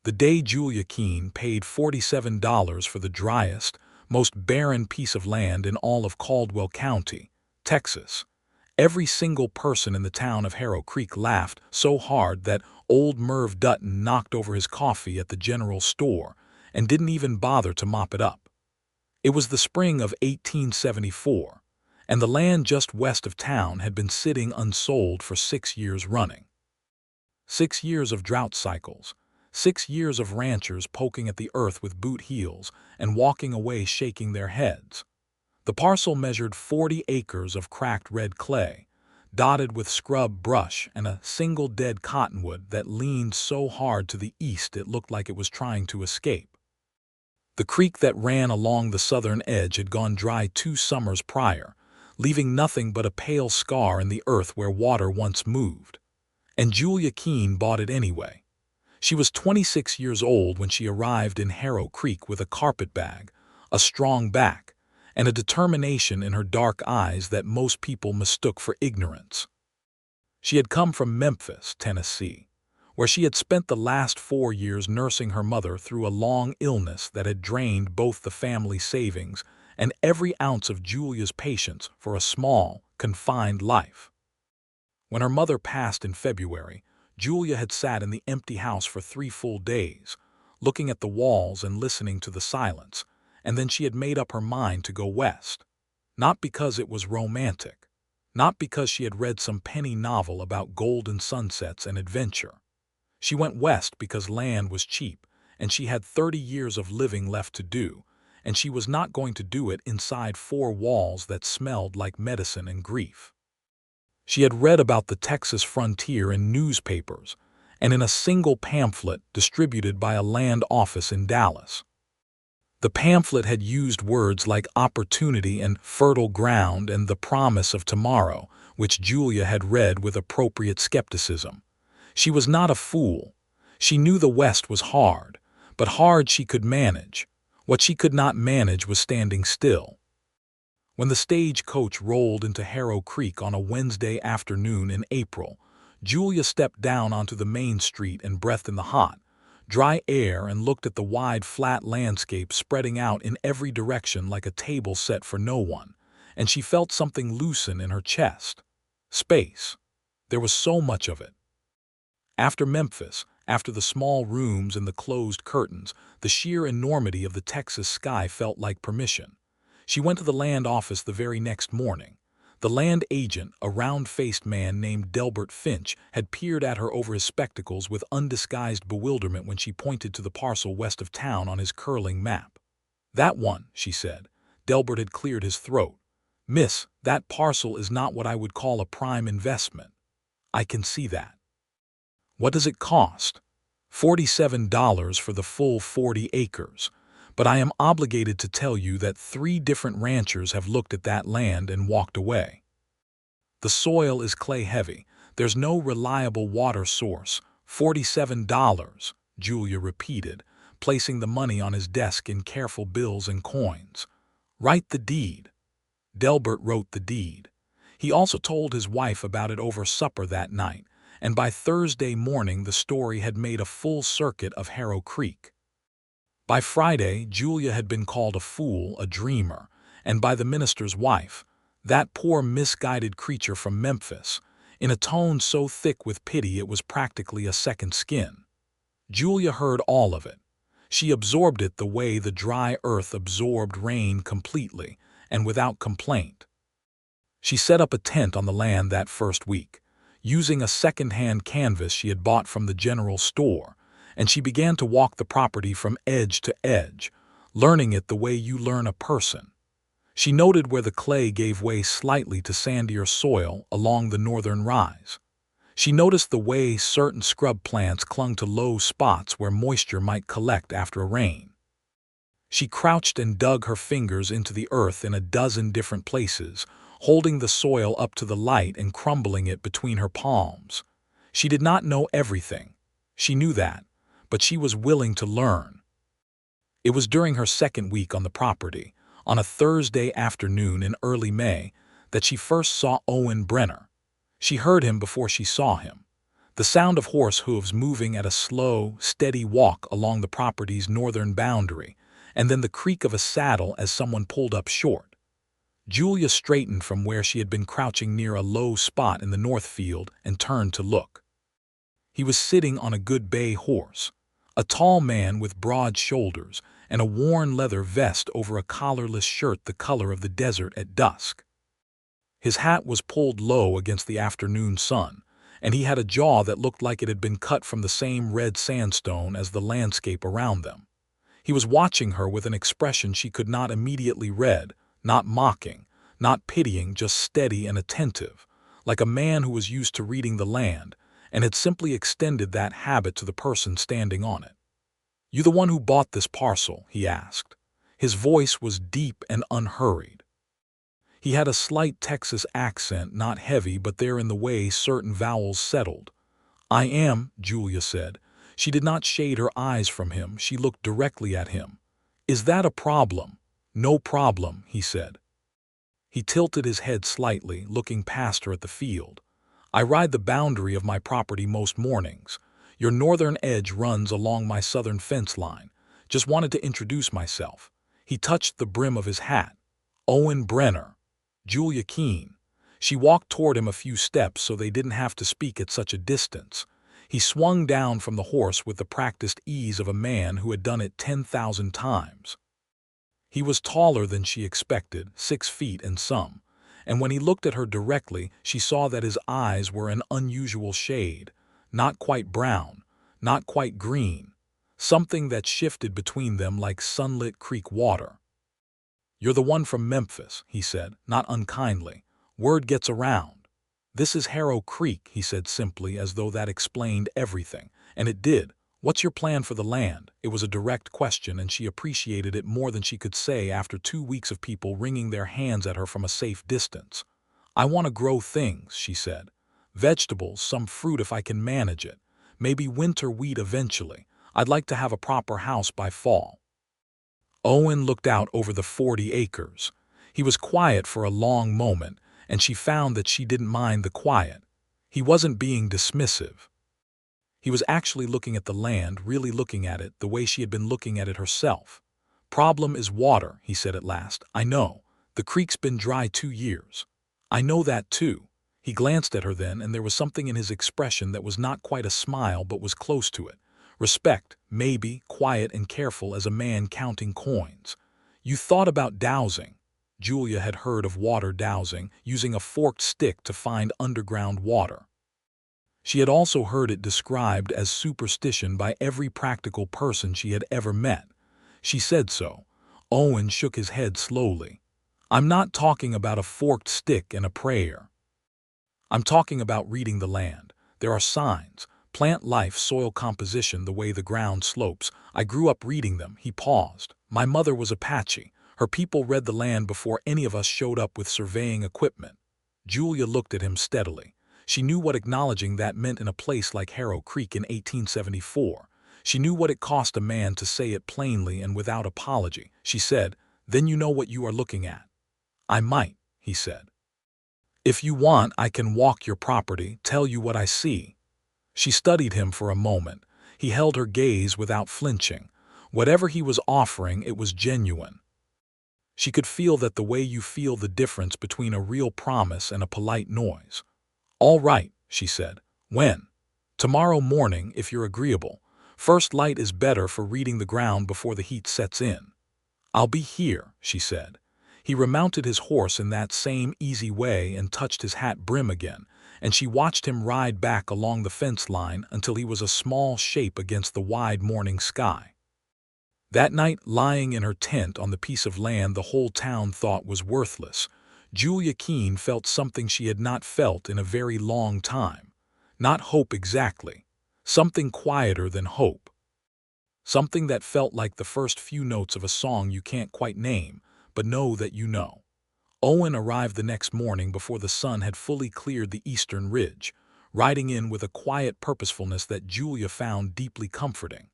The day Julia Keene paid $47 for the driest, most barren piece of land in all of Caldwell County, Texas. Every single person in the town of Harrow Creek laughed so hard that old Merv Dutton knocked over his coffee at the general store and didn't even bother to mop it up. It was the spring of 1874, and the land just west of town had been sitting unsold for 6 years running. 6 years of drought cycles, 6 years of ranchers poking at the earth with boot heels and walking away shaking their heads. The parcel measured 40 acres of cracked red clay, dotted with scrub brush and a single dead cottonwood that leaned so hard to the east it looked like it was trying to escape. The creek that ran along the southern edge had gone dry 2 summers prior, leaving nothing but a pale scar in the earth where water once moved. And Julia Keene bought it anyway. She was 26 years old when she arrived in Harrow Creek with a carpetbag, a strong back, and a determination in her dark eyes that most people mistook for ignorance. She had come from Memphis, Tennessee, where she had spent the last 4 years nursing her mother through a long illness that had drained both the family savings and every ounce of Julia's patience for a small, confined life. When her mother passed in February, Julia had sat in the empty house for 3 full days, looking at the walls and listening to the silence, and then she had made up her mind to go west. Not because it was romantic, not because she had read some penny novel about golden sunsets and adventure. She went west because land was cheap, and she had 30 years of living left to do, and she was not going to do it inside 4 walls that smelled like medicine and grief. She had read about the Texas frontier in newspapers and in a single pamphlet distributed by a land office in Dallas. The pamphlet had used words like opportunity and fertile ground and the promise of tomorrow, which Julia had read with appropriate skepticism. She was not a fool. She knew the West was hard, but hard she could manage. What she could not manage was standing still. When the stagecoach rolled into Harrow Creek on a Wednesday afternoon in April, Julia stepped down onto the main street and breathed in the hot, dry air and looked at the wide, flat landscape spreading out in every direction like a table set for no one, and she felt something loosen in her chest. Space. There was so much of it. After Memphis, after the small rooms and the closed curtains, the sheer enormity of the Texas sky felt like permission. She went to the land office the very next morning. The land agent, a round-faced man named Delbert Finch, had peered at her over his spectacles with undisguised bewilderment when she pointed to the parcel west of town on his curling map. "That one," she said. Delbert had cleared his throat. "Miss, that parcel is not what I would call a prime investment. I can see that." "What does it cost?" $47 for the full 40 acres. But I am obligated to tell you that 3 different ranchers have looked at that land and walked away. The soil is clay-heavy. There's no reliable water source. $47, Julia repeated, placing the money on his desk in careful bills and coins. "Write the deed." Delbert wrote the deed. He also told his wife about it over supper that night, and by Thursday morning the story had made a full circuit of Harrow Creek. By Friday, Julia had been called a fool, a dreamer, and by the minister's wife, that poor misguided creature from Memphis, in a tone so thick with pity it was practically a second skin. Julia heard all of it. She absorbed it the way the dry earth absorbed rain completely and without complaint. She set up a tent on the land that first week, using a second-hand canvas she had bought from the general store, and she began to walk the property from edge to edge, learning it the way you learn a person. She noted where the clay gave way slightly to sandier soil along the northern rise. She noticed the way certain scrub plants clung to low spots where moisture might collect after a rain. She crouched and dug her fingers into the earth in a dozen different places, holding the soil up to the light and crumbling it between her palms. She did not know everything. She knew that. But she was willing to learn. It was during her second week on the property, on a Thursday afternoon in early May, that she first saw Owen Brenner. She heard him before she saw him. The sound of horse hooves moving at a slow, steady walk along the property's northern boundary, and then the creak of a saddle as someone pulled up short. Julia straightened from where she had been crouching near a low spot in the north field and turned to look. He was sitting on a good bay horse, a tall man with broad shoulders and a worn leather vest over a collarless shirt the color of the desert at dusk. His hat was pulled low against the afternoon sun, and he had a jaw that looked like it had been cut from the same red sandstone as the landscape around them. He was watching her with an expression she could not immediately read, not mocking, not pitying, just steady and attentive, like a man who was used to reading the land and had simply extended that habit to the person standing on it. "You the one who bought this parcel?" he asked. His voice was deep and unhurried. He had a slight Texas accent, not heavy, but there in the way certain vowels settled. "I am," Julia said. She did not shade her eyes from him, she looked directly at him. "Is that a problem?" "No problem," he said. He tilted his head slightly, looking past her at the field. "I ride the boundary of my property most mornings. Your northern edge runs along my southern fence line. Just wanted to introduce myself." He touched the brim of his hat. "Owen Brenner. Julia Keene." She walked toward him a few steps so they didn't have to speak at such a distance. He swung down from the horse with the practiced ease of a man who had done it 10,000 times. He was taller than she expected, 6 feet and some, and when he looked at her directly, she saw that his eyes were an unusual shade, not quite brown, not quite green, something that shifted between them like sunlit creek water. "You're the one from Memphis," he said, not unkindly. "Word gets around." "This is Harrow Creek," he said simply, as though that explained everything, and it did. "What's your plan for the land?" It was a direct question, and she appreciated it more than she could say after 2 weeks of people wringing their hands at her from a safe distance. "I want to grow things," she said. "Vegetables, some fruit if I can manage it. Maybe winter wheat eventually. I'd like to have a proper house by fall." Owen looked out over the 40 acres. He was quiet for a long moment, and she found that she didn't mind the quiet. He wasn't being dismissive. He was actually looking at the land, really looking at it, the way she had been looking at it herself. "Problem is water," he said at last. "I know. The creek's been dry 2 years. I know that too." He glanced at her then, and there was something in his expression that was not quite a smile but was close to it. Respect, maybe, quiet and careful as a man counting coins. "You thought about dowsing." Julia had heard of water dowsing, using a forked stick to find underground water. She had also heard it described as superstition by every practical person she had ever met. She said so. Owen shook his head slowly. "I'm not talking about a forked stick and a prayer. I'm talking about reading the land. There are signs, plant life, soil composition, the way the ground slopes. I grew up reading them." He paused. "My mother was Apache. Her people read the land before any of us showed up with surveying equipment." Julia looked at him steadily. She knew what acknowledging that meant in a place like Harrow Creek in 1874. She knew what it cost a man to say it plainly and without apology. She said, "Then you know what you are looking at." "I might," he said. "If you want, I can walk your property, tell you what I see." She studied him for a moment. He held her gaze without flinching. Whatever he was offering, it was genuine. She could feel that the way you feel the difference between a real promise and a polite noise. "All right," she said. "When?" "Tomorrow morning, if you're agreeable. First light is better for reading the ground before the heat sets in." "I'll be here," she said. He remounted his horse in that same easy way and touched his hat brim again, and she watched him ride back along the fence line until he was a small shape against the wide morning sky. That night, lying in her tent on the piece of land the whole town thought was worthless, Julia Keene felt something she had not felt in a very long time. Not hope exactly. Something quieter than hope. Something that felt like the first few notes of a song you can't quite name, but know that you know. Owen arrived the next morning before the sun had fully cleared the eastern ridge, riding in with a quiet purposefulness that Julia found deeply comforting.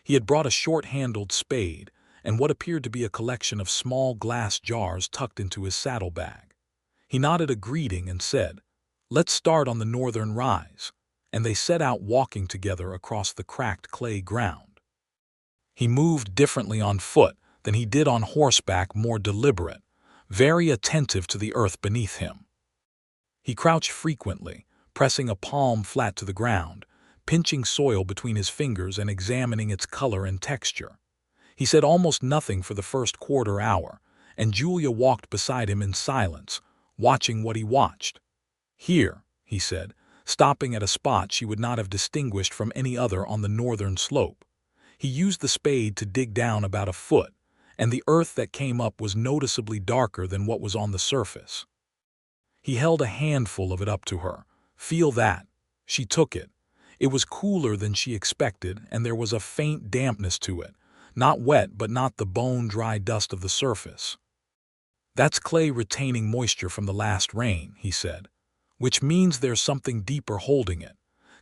He had brought a short-handled spade and what appeared to be a collection of small glass jars tucked into his saddlebag. He nodded a greeting and said, "Let's start on the northern rise." and they set out walking together across the cracked clay ground. He moved differently on foot than he did on horseback, more deliberate, very attentive to the earth beneath him. He crouched frequently, pressing a palm flat to the ground, pinching soil between his fingers and examining its color and texture. He said almost nothing for the first quarter hour, and Julia walked beside him in silence, watching what he watched. "Here," he said, stopping at a spot she would not have distinguished from any other on the northern slope. He used the spade to dig down about a foot, and the earth that came up was noticeably darker than what was on the surface. He held a handful of it up to her. "Feel that." She took it. It was cooler than she expected, and there was a faint dampness to it, not wet but not the bone-dry dust of the surface. "That's clay retaining moisture from the last rain," he said, "which means there's something deeper holding it.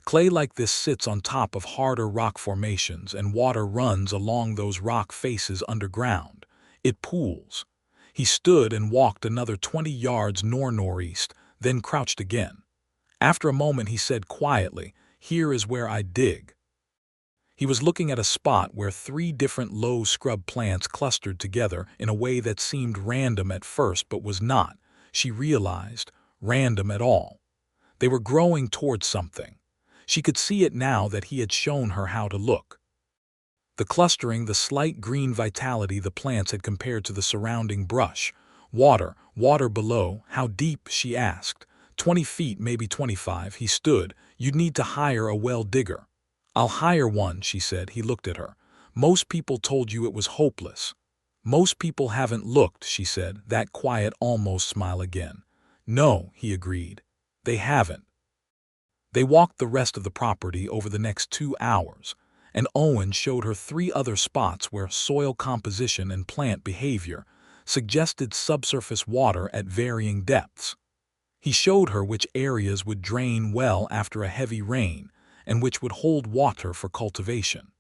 Clay like this sits on top of harder rock formations, and water runs along those rock faces underground. It pools." He stood and walked another 20 yards northeast, then crouched again. After a moment he said quietly, "Here is where I dig." He was looking at a spot where 3 different low scrub plants clustered together in a way that seemed random at first but was not, she realized, random at all. They were growing towards something. She could see it now that he had shown her how to look. The clustering, the slight green vitality the plants had compared to the surrounding brush. Water below. How deep?" she asked. 20 feet, maybe 25, he stood. "You'd need to hire a well digger." "I'll hire one," she said. He looked at her. "Most people told you it was hopeless." "Most people haven't looked," she said, that quiet almost smile again. "No," he agreed. "They haven't." They walked the rest of the property over the next 2 hours, and Owen showed her 3 other spots where soil composition and plant behavior suggested subsurface water at varying depths. He showed her which areas would drain well after a heavy rain and which would hold water for cultivation.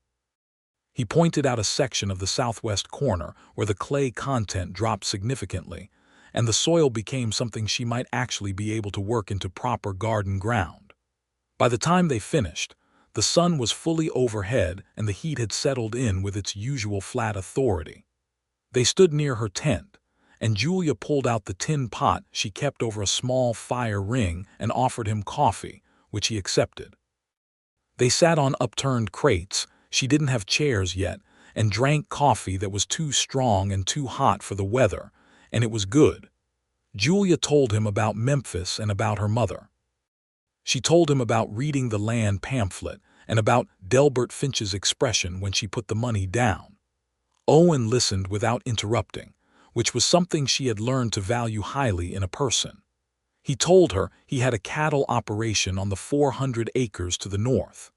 He pointed out a section of the southwest corner where the clay content dropped significantly, and the soil became something she might actually be able to work into proper garden ground. By the time they finished, the sun was fully overhead and the heat had settled in with its usual flat authority. They stood near her tent, and Julia pulled out the tin pot she kept over a small fire ring and offered him coffee, which he accepted. They sat on upturned crates, she didn't have chairs yet, and drank coffee that was too strong and too hot for the weather, and it was good. Julia told him about Memphis and about her mother. She told him about reading the land pamphlet and about Delbert Finch's expression when she put the money down. Owen listened without interrupting, which was something she had learned to value highly in a person. He told her he had a cattle operation on the 400 acres to the north.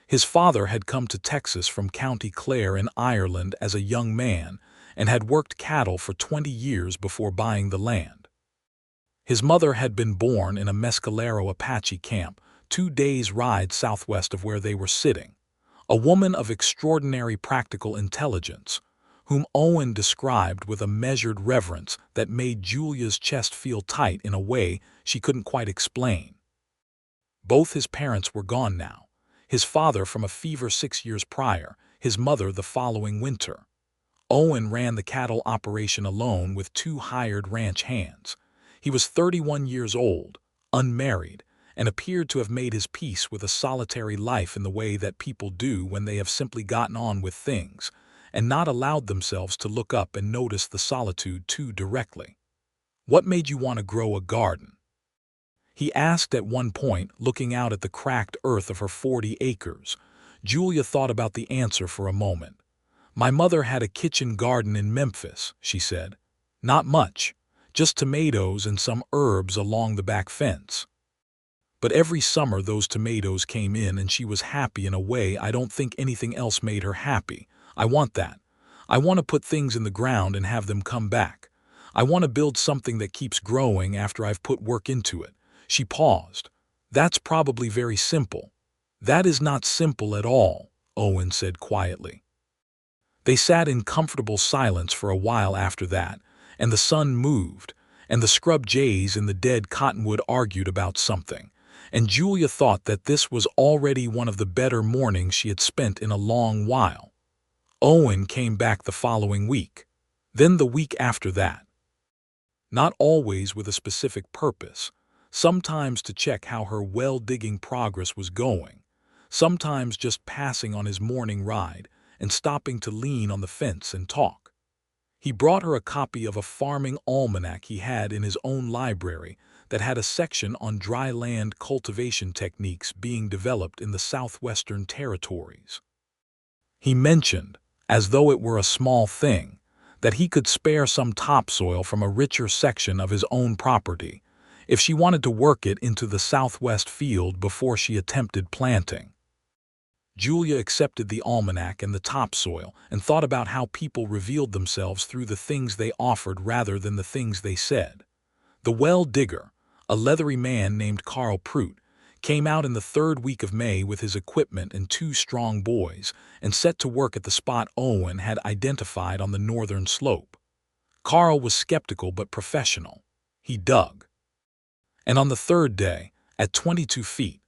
His father had come to Texas from County Clare in Ireland as a young man and had worked cattle for 20 years before buying the land. His mother had been born in a Mescalero Apache camp 2 days' ride southwest of where they were sitting, a woman of extraordinary practical intelligence, whom Owen described with a measured reverence that made Julia's chest feel tight in a way she couldn't quite explain. Both his parents were gone now, his father from a fever 6 years prior, his mother the following winter. Owen ran the cattle operation alone with 2 hired ranch hands. He was 31 years old, unmarried, and appeared to have made his peace with a solitary life in the way that people do when they have simply gotten on with things, and not allowed themselves to look up and notice the solitude too directly. "What made you want to grow a garden?" he asked at one point, looking out at the cracked earth of her 40 acres. Julia thought about the answer for a moment. "My mother had a kitchen garden in Memphis," she said. "Not much. Just tomatoes and some herbs along the back fence. But every summer those tomatoes came in and she was happy in a way I don't think anything else made her happy. I want that. I want to put things in the ground and have them come back. I want to build something that keeps growing after I've put work into it." She paused. "That's probably very simple." "That is not simple at all," Owen said quietly. They sat in comfortable silence for a while after that, and the sun moved, and the scrub jays in the dead cottonwood argued about something, and Julia thought that this was already one of the better mornings she had spent in a long while. Owen came back the following week, then the week after that. Not always with a specific purpose, sometimes to check how her well-digging progress was going, sometimes just passing on his morning ride and stopping to lean on the fence and talk. He brought her a copy of a farming almanac he had in his own library that had a section on dry land cultivation techniques being developed in the southwestern territories. He mentioned, as though it were a small thing, that he could spare some topsoil from a richer section of his own property if she wanted to work it into the southwest field before she attempted planting. Julia accepted the almanac and the topsoil and thought about how people revealed themselves through the things they offered rather than the things they said. The well digger, a leathery man named Carl Prout, came out in the third week of May with his equipment and 2 strong boys and set to work at the spot Owen had identified on the northern slope. Carl was skeptical but professional. He dug. And on the third day, at 22 feet,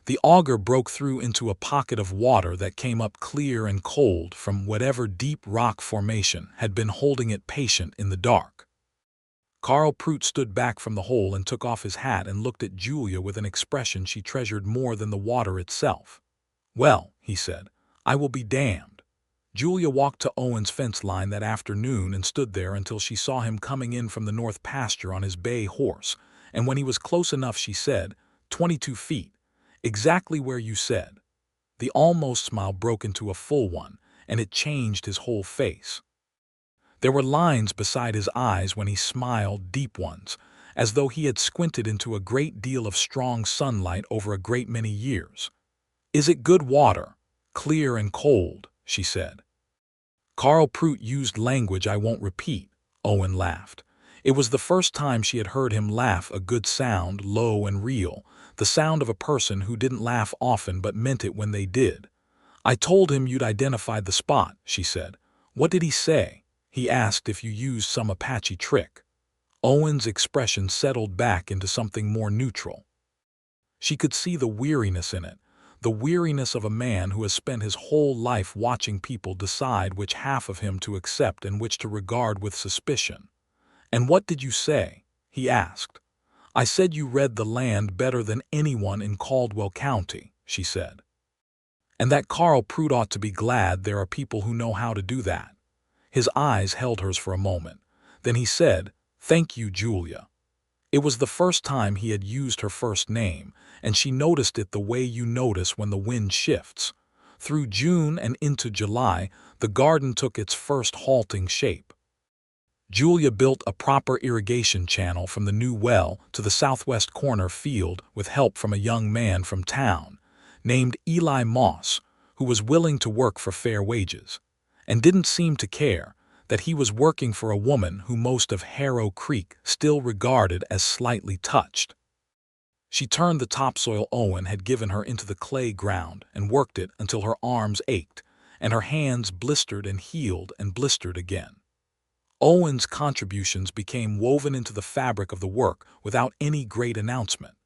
the auger broke through into a pocket of water that came up clear and cold from whatever deep rock formation had been holding it patient in the dark. Carl Prout stood back from the hole and took off his hat and looked at Julia with an expression she treasured more than the water itself. "Well," he said, "I will be damned." Julia walked to Owen's fence line that afternoon and stood there until she saw him coming in from the north pasture on his bay horse, and when he was close enough she said, 22 feet, exactly where you said." The almost smile broke into a full one, and it changed his whole face. There were lines beside his eyes when he smiled, deep ones, as though he had squinted into a great deal of strong sunlight over a great many years. "Is it good water? Clear and cold?" she said. Carl Prout used language I won't repeat. Owen laughed. It was the first time she had heard him laugh a good sound, low and real, the sound of a person who didn't laugh often but meant it when they did. "I told him you'd identified the spot," she said. "What did he say?" "He asked if you used some Apache trick." Owen's expression settled back into something more neutral. She could see the weariness in it, the weariness of a man who has spent his whole life watching people decide which half of him to accept and which to regard with suspicion. "And what did you say?" he asked. "I said you read the land better than anyone in Caldwell County," she said. "And that Carl Prout ought to be glad there are people who know how to do that." His eyes held hers for a moment. Then he said, "Thank you, Julia." It was the first time he had used her first name, and she noticed it the way you notice when the wind shifts. Through June and into July, the garden took its first halting shape. Julia built a proper irrigation channel from the new well to the southwest corner field with help from a young man from town, named Eli Moss, who was willing to work for fair wages, and didn't seem to care that he was working for a woman who most of Harrow Creek still regarded as slightly touched. She turned the topsoil Owen had given her into the clay ground and worked it until her arms ached, and her hands blistered and healed and blistered again. Owen's contributions became woven into the fabric of the work without any great announcement.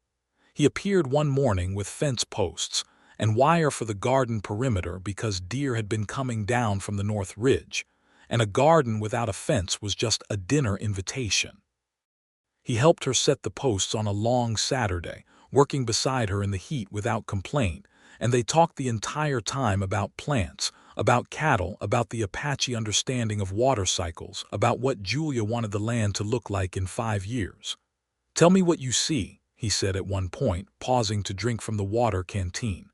He appeared one morning with fence posts and wire for the garden perimeter because deer had been coming down from the north ridge, and a garden without a fence was just a dinner invitation. He helped her set the posts on a long Saturday, working beside her in the heat without complaint, and they talked the entire time about plants, about cattle, about the Apache understanding of water cycles, about what Julia wanted the land to look like in 5 years. "Tell me what you see," he said at one point, pausing to drink from the water canteen.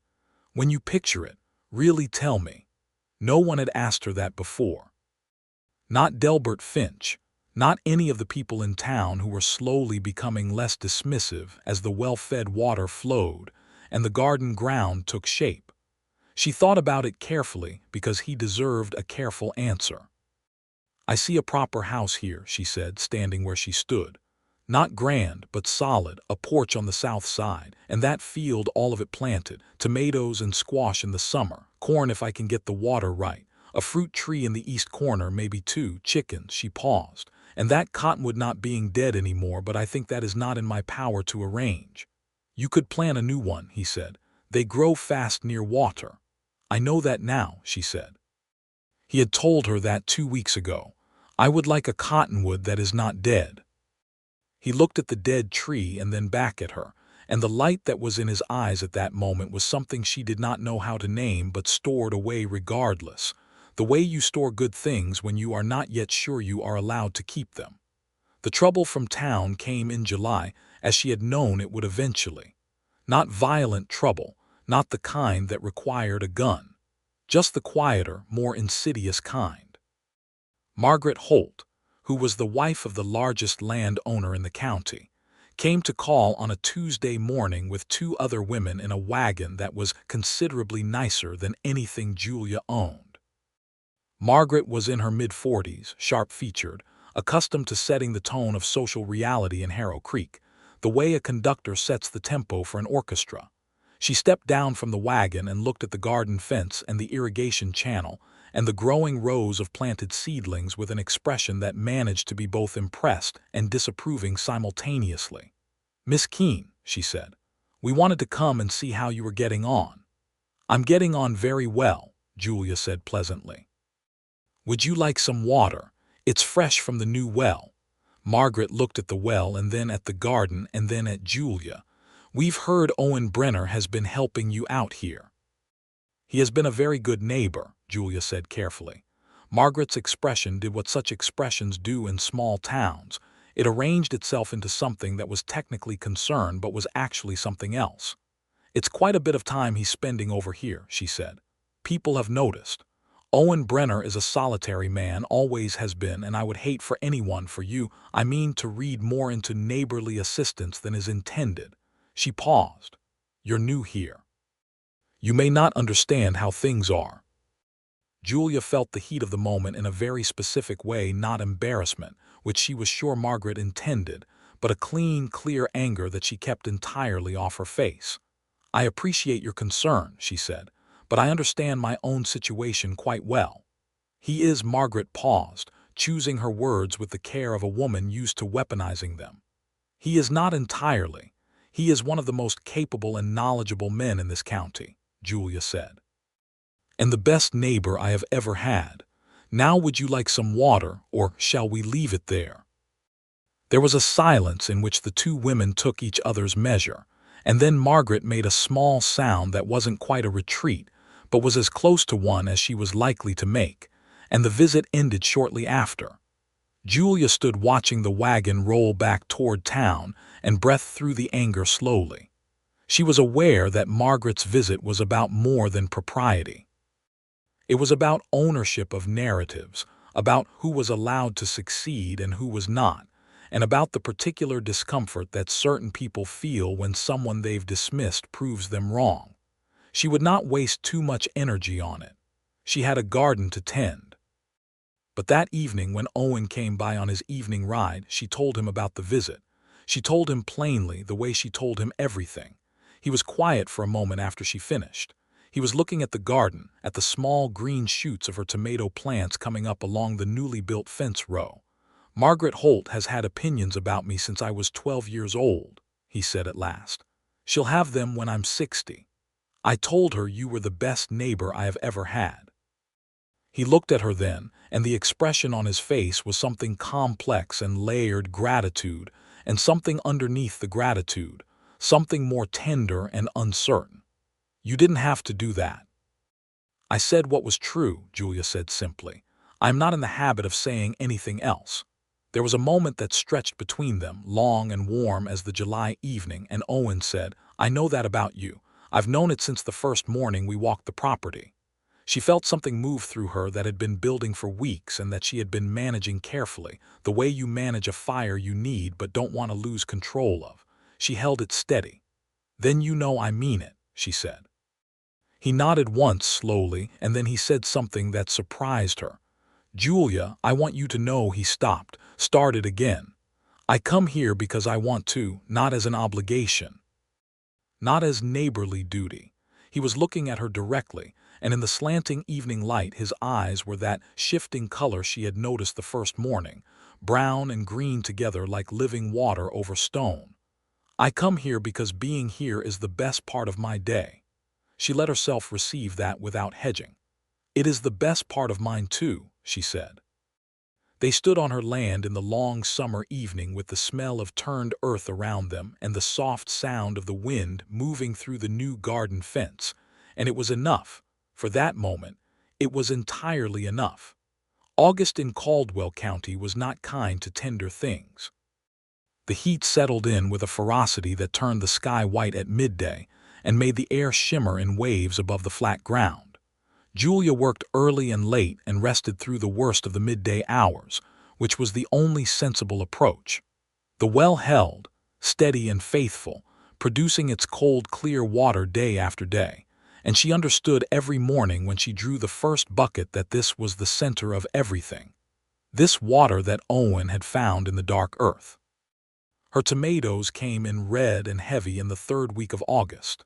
"When you picture it, really tell me." No one had asked her that before. Not Delbert Finch, not any of the people in town who were slowly becoming less dismissive as the well-fed water flowed and the garden ground took shape. She thought about it carefully because he deserved a careful answer. "I see a proper house here," she said, standing where she stood. "Not grand, but solid, a porch on the south side, and that field all of it planted, tomatoes and squash in the summer, corn if I can get the water right, a fruit tree in the east corner, maybe 2 chickens." She paused. "And that cottonwood not being dead anymore, but I think that is not in my power to arrange." You could plant a new one, he said. They grow fast near water. I know that now, she said. He had told her that 2 weeks ago. I would like a cottonwood that is not dead. He looked at the dead tree and then back at her, and the light that was in his eyes at that moment was something she did not know how to name but stored away regardless, the way you store good things when you are not yet sure you are allowed to keep them. The trouble from town came in July, as she had known it would eventually. Not violent trouble, not the kind that required a gun. Just the quieter, more insidious kind. Margaret Holt, who was the wife of the largest landowner in the county, came to call on a Tuesday morning with 2 other women in a wagon that was considerably nicer than anything Julia owned. Margaret was in her mid-40s, sharp-featured, accustomed to setting the tone of social reality in Harrow Creek, the way a conductor sets the tempo for an orchestra. She stepped down from the wagon and looked at the garden fence and the irrigation channel and the growing rows of planted seedlings with an expression that managed to be both impressed and disapproving simultaneously. "Miss Keene," she said, "we wanted to come and see how you were getting on." "I'm getting on very well," Julia said pleasantly. "Would you like some water? It's fresh from the new well." Margaret looked at the well and then at the garden and then at Julia. "We've heard Owen Brenner has been helping you out here." "He has been a very good neighbor," Julia said carefully. Margaret's expression did what such expressions do in small towns. It arranged itself into something that was technically concern but was actually something else. "It's quite a bit of time he's spending over here," she said. "People have noticed. Owen Brenner is a solitary man, always has been, and I would hate for anyone, for you, I mean, to read more into neighborly assistance than is intended." She paused. "You're new here. You may not understand how things are." Julia felt the heat of the moment in a very specific way, not embarrassment, which she was sure Margaret intended, but a clean, clear anger that she kept entirely off her face. "I appreciate your concern," she said, "but I understand my own situation quite well." "He is," Margaret paused, choosing her words with the care of a woman used to weaponizing them. "He is not entirely. He is one of the most capable and knowledgeable men in this county," Julia said. "And the best neighbor I have ever had. Now would you like some water, or shall we leave it there?" There was a silence in which the 2 women took each other's measure, and then Margaret made a small sound that wasn't quite a retreat, but was as close to one as she was likely to make, and the visit ended shortly after. Julia stood watching the wagon roll back toward town and breathed through the anger slowly. She was aware that Margaret's visit was about more than propriety. It was about ownership of narratives, about who was allowed to succeed and who was not, and about the particular discomfort that certain people feel when someone they've dismissed proves them wrong. She would not waste too much energy on it. She had a garden to tend. But that evening when Owen came by on his evening ride, she told him about the visit. She told him plainly, the way she told him everything. He was quiet for a moment after she finished. He was looking at the garden, at the small green shoots of her tomato plants coming up along the newly built fence row. "Margaret Holt has had opinions about me since I was 12 years old, he said at last. "She'll have them when I'm 60. I told her you were the best neighbor I have ever had." He looked at her then, and the expression on his face was something complex and layered: gratitude, and something underneath the gratitude, something more tender and uncertain. "You didn't have to do that." "I said what was true," Julia said simply. "I'm not in the habit of saying anything else." There was a moment that stretched between them, long and warm as the July evening, and Owen said, "I know that about you. I've known it since the first morning we walked the property." She felt something move through her that had been building for weeks and that she had been managing carefully, the way you manage a fire you need but don't want to lose control of. She held it steady. "Then you know I mean it," she said. He nodded once slowly, and then he said something that surprised her. "Julia, I want you to know," he started again. "I come here because I want to, not as an obligation. Not as neighborly duty." He was looking at her directly, and in the slanting evening light his eyes were that shifting color she had noticed the first morning, brown and green together like living water over stone. I come here because being here is the best part of my day." She let herself receive that without hedging. "It is the best part of mine too," she said. They stood on her land in the long summer evening with the smell of turned earth around them and the soft sound of the wind moving through the new garden fence, and it was enough. For that moment, it was entirely enough. August in Caldwell County was not kind to tender things. The heat settled in with a ferocity that turned the sky white at midday and made the air shimmer in waves above the flat ground. Julia worked early and late and rested through the worst of the midday hours, which was the only sensible approach. The well held, steady and faithful, producing its cold, clear water day after day, and she understood every morning when she drew the first bucket that this was the center of everything. This water that Owen had found in the dark earth. Her tomatoes came in red and heavy in the third week of August.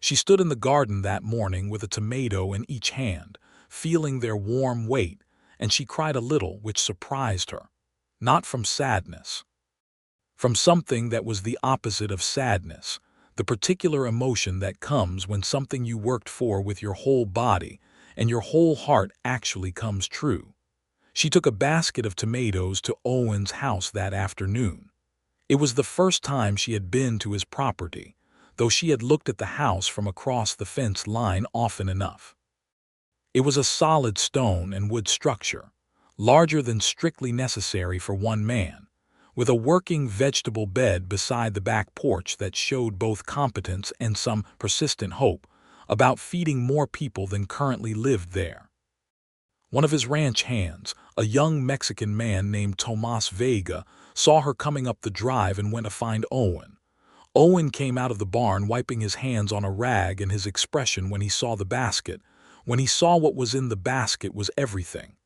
She stood in the garden that morning with a tomato in each hand, feeling their warm weight, and she cried a little, which surprised her. Not from sadness. From something that was the opposite of sadness, the particular emotion that comes when something you worked for with your whole body and your whole heart actually comes true. She took a basket of tomatoes to Owen's house that afternoon. It was the first time she had been to his property, though she had looked at the house from across the fence line often enough. It was a solid stone and wood structure, larger than strictly necessary for one man, with a working vegetable bed beside the back porch that showed both competence and some persistent hope about feeding more people than currently lived there. One of his ranch hands, a young Mexican man named Tomas Vega, saw her coming up the drive and went to find Owen. Owen came out of the barn wiping his hands on a rag, and his expression when he saw the basket, when he saw what was in the basket, was everything.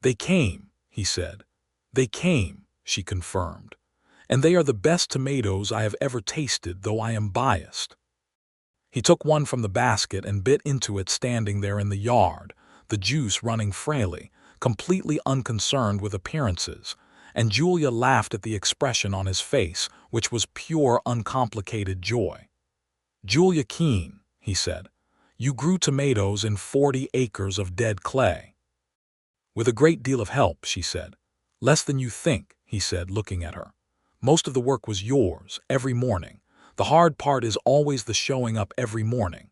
"They came," he said. "They came," she confirmed. "And they are the best tomatoes I have ever tasted, though I am biased." He took one from the basket and bit into it standing there in the yard, the juice running freely, completely unconcerned with appearances, and Julia laughed at the expression on his face, which was pure, uncomplicated joy. "Julia Keene," he said, "you grew tomatoes in 40 acres of dead clay." "With a great deal of help," she said. "Less than you think," he said, looking at her. "Most of the work was yours, every morning. The hard part is always the showing up every morning."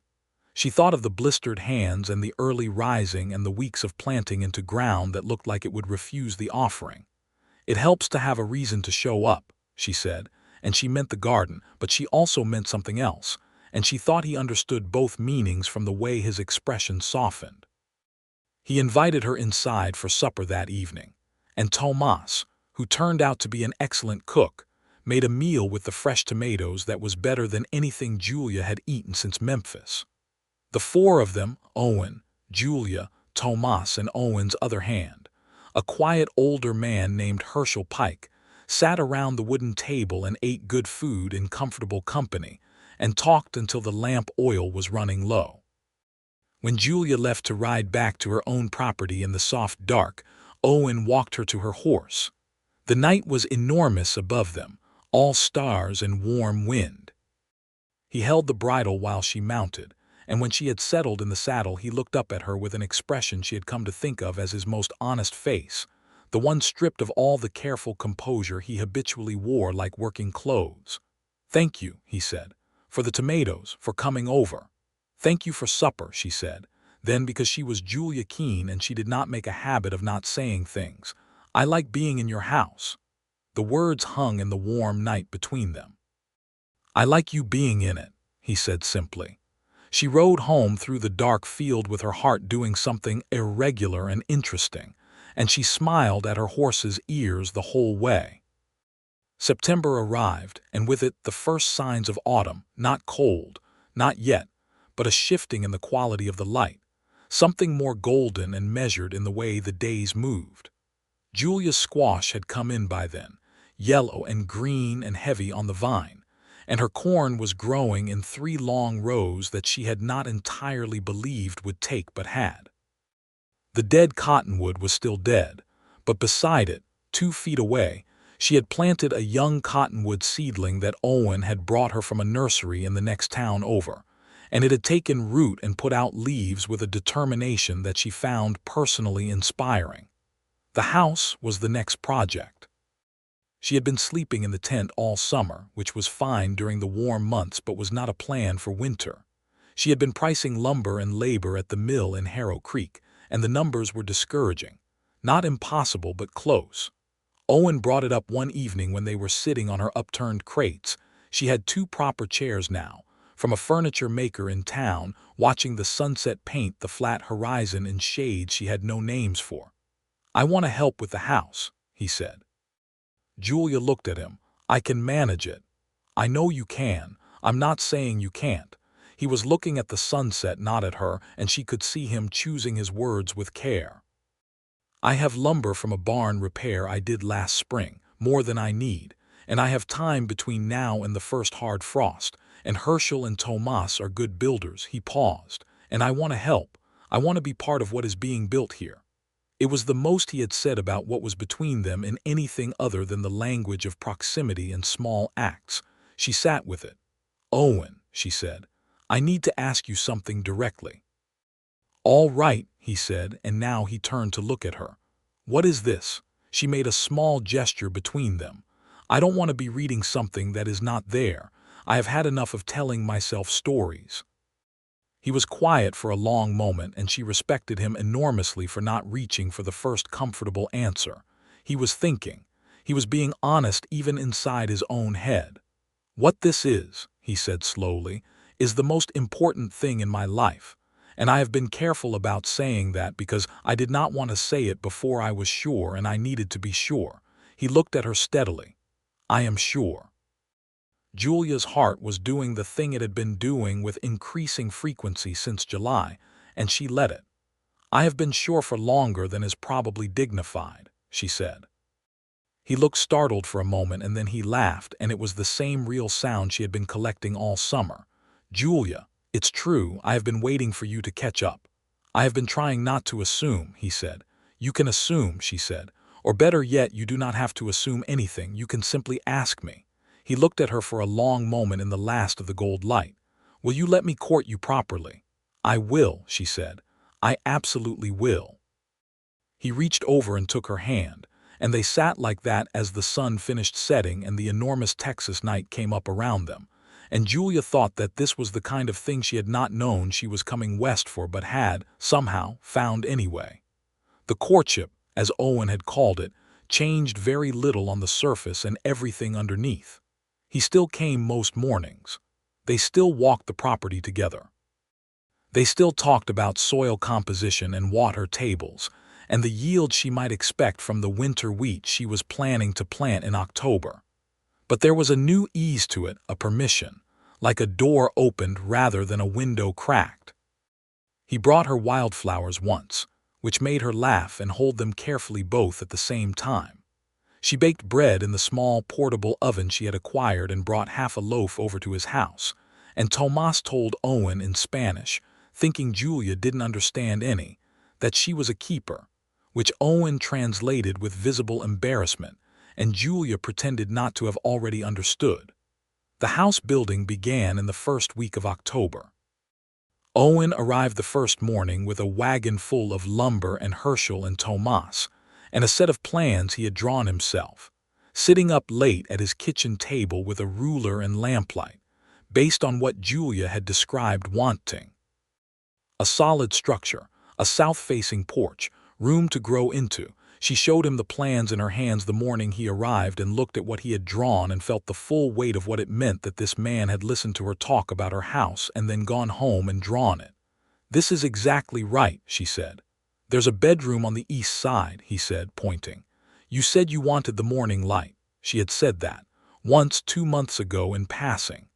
She thought of the blistered hands and the early rising and the weeks of planting into ground that looked like it would refuse the offering. "It helps to have a reason to show up," she said, and she meant the garden, but she also meant something else, and she thought he understood both meanings from the way his expression softened. He invited her inside for supper that evening, and Tomas, who turned out to be an excellent cook, made a meal with the fresh tomatoes that was better than anything Julia had eaten since Memphis. The four of them, Owen, Julia, Tomas, and Owen's other hand, a quiet older man named Herschel Pike, sat around the wooden table and ate good food in comfortable company and talked until the lamp oil was running low. When Julia left to ride back to her own property in the soft dark, Owen walked her to her horse. The night was enormous above them, all stars and warm wind. He held the bridle while she mounted, and when she had settled in the saddle he looked up at her with an expression she had come to think of as his most honest face, the one stripped of all the careful composure he habitually wore like working clothes. "Thank you," he said, "for the tomatoes, for coming over." "Thank you for supper," she said. Then, because she was Julia Keene and she did not make a habit of not saying things, "I like being in your house." The words hung in the warm night between them. "I like you being in it," he said simply. She rode home through the dark field with her heart doing something irregular and interesting, and she smiled at her horse's ears the whole way. September arrived, and with it the first signs of autumn, not cold, not yet, but a shifting in the quality of the light, something more golden and measured in the way the days moved. Julia's squash had come in by then, yellow and green and heavy on the vine, and her corn was growing in 3 long rows that she had not entirely believed would take but had. The dead cottonwood was still dead, but beside it, 2 feet away, She had planted a young cottonwood seedling that Owen had brought her from a nursery in the next town over, and it had taken root and put out leaves with a determination that she found personally inspiring. The house was the next project. She had been sleeping in the tent all summer, which was fine during the warm months but was not a plan for winter. She had been pricing lumber and labor at the mill in Harrow Creek, and the numbers were discouraging. Not impossible, but close. Owen brought it up one evening when they were sitting on her upturned crates. She had 2 proper chairs now, from a furniture maker in town, watching the sunset paint the flat horizon in shades she had no names for. "I want to help with the house," he said. Julia looked at him. "I can manage it." "I know you can. I'm not saying you can't." He was looking at the sunset, not at her, and she could see him choosing his words with care. "I have lumber from a barn repair I did last spring, more than I need, and I have time between now and the first hard frost, and Herschel and Tomas are good builders." He paused. "And I want to help. I want to be part of what is being built here." It was the most he had said about what was between them in anything other than the language of proximity and small acts. She sat with it. "Owen," she said, "I need to ask you something directly." "All right," he said, and now he turned to look at her. "What is this?" She made a small gesture between them. "I don't want to be reading something that is not there. I have had enough of telling myself stories." He was quiet for a long moment, and she respected him enormously for not reaching for the first comfortable answer. He was thinking. He was being honest even inside his own head. "What this is," he said slowly, "is the most important thing in my life. And I have been careful about saying that because I did not want to say it before I was sure, and I needed to be sure." He looked at her steadily. "I am sure." Julia's heart was doing the thing it had been doing with increasing frequency since July, and she let it. "I have been sure for longer than is probably dignified," she said. He looked startled for a moment, and then he laughed, and it was the same real sound she had been collecting all summer. "Julia, it's true, I have been waiting for you to catch up. I have been trying not to assume," he said. "You can assume," she said. "Or better yet, you do not have to assume anything, you can simply ask me." He looked at her for a long moment in the last of the gold light. "Will you let me court you properly?" "I will," she said. "I absolutely will." He reached over and took her hand, and they sat like that as the sun finished setting and the enormous Texas night came up around them. And Julia thought that this was the kind of thing she had not known she was coming west for, but had, somehow, found anyway. The courtship, as Owen had called it, changed very little on the surface and everything underneath. He still came most mornings. They still walked the property together. They still talked about soil composition and water tables, and the yield she might expect from the winter wheat she was planning to plant in October. But there was a new ease to it, a permission, like a door opened rather than a window cracked. He brought her wildflowers once, which made her laugh and hold them carefully both at the same time. She baked bread in the small portable oven she had acquired and brought half a loaf over to his house, and Tomas told Owen in Spanish, thinking Julia didn't understand any, that she was a keeper, which Owen translated with visible embarrassment, and Julia pretended not to have already understood. The house building began in the first week of October. Owen arrived the first morning with a wagon full of lumber and Herschel and Tomas, and a set of plans he had drawn himself, sitting up late at his kitchen table with a ruler and lamplight, based on what Julia had described wanting. A solid structure, a south-facing porch, room to grow into. She showed him the plans in her hands the morning he arrived and looked at what he had drawn and felt the full weight of what it meant that this man had listened to her talk about her house and then gone home and drawn it. "This is exactly right," she said. "There's a bedroom on the east side," he said, pointing. "You said you wanted the morning light." She had said that once 2 months ago in passing.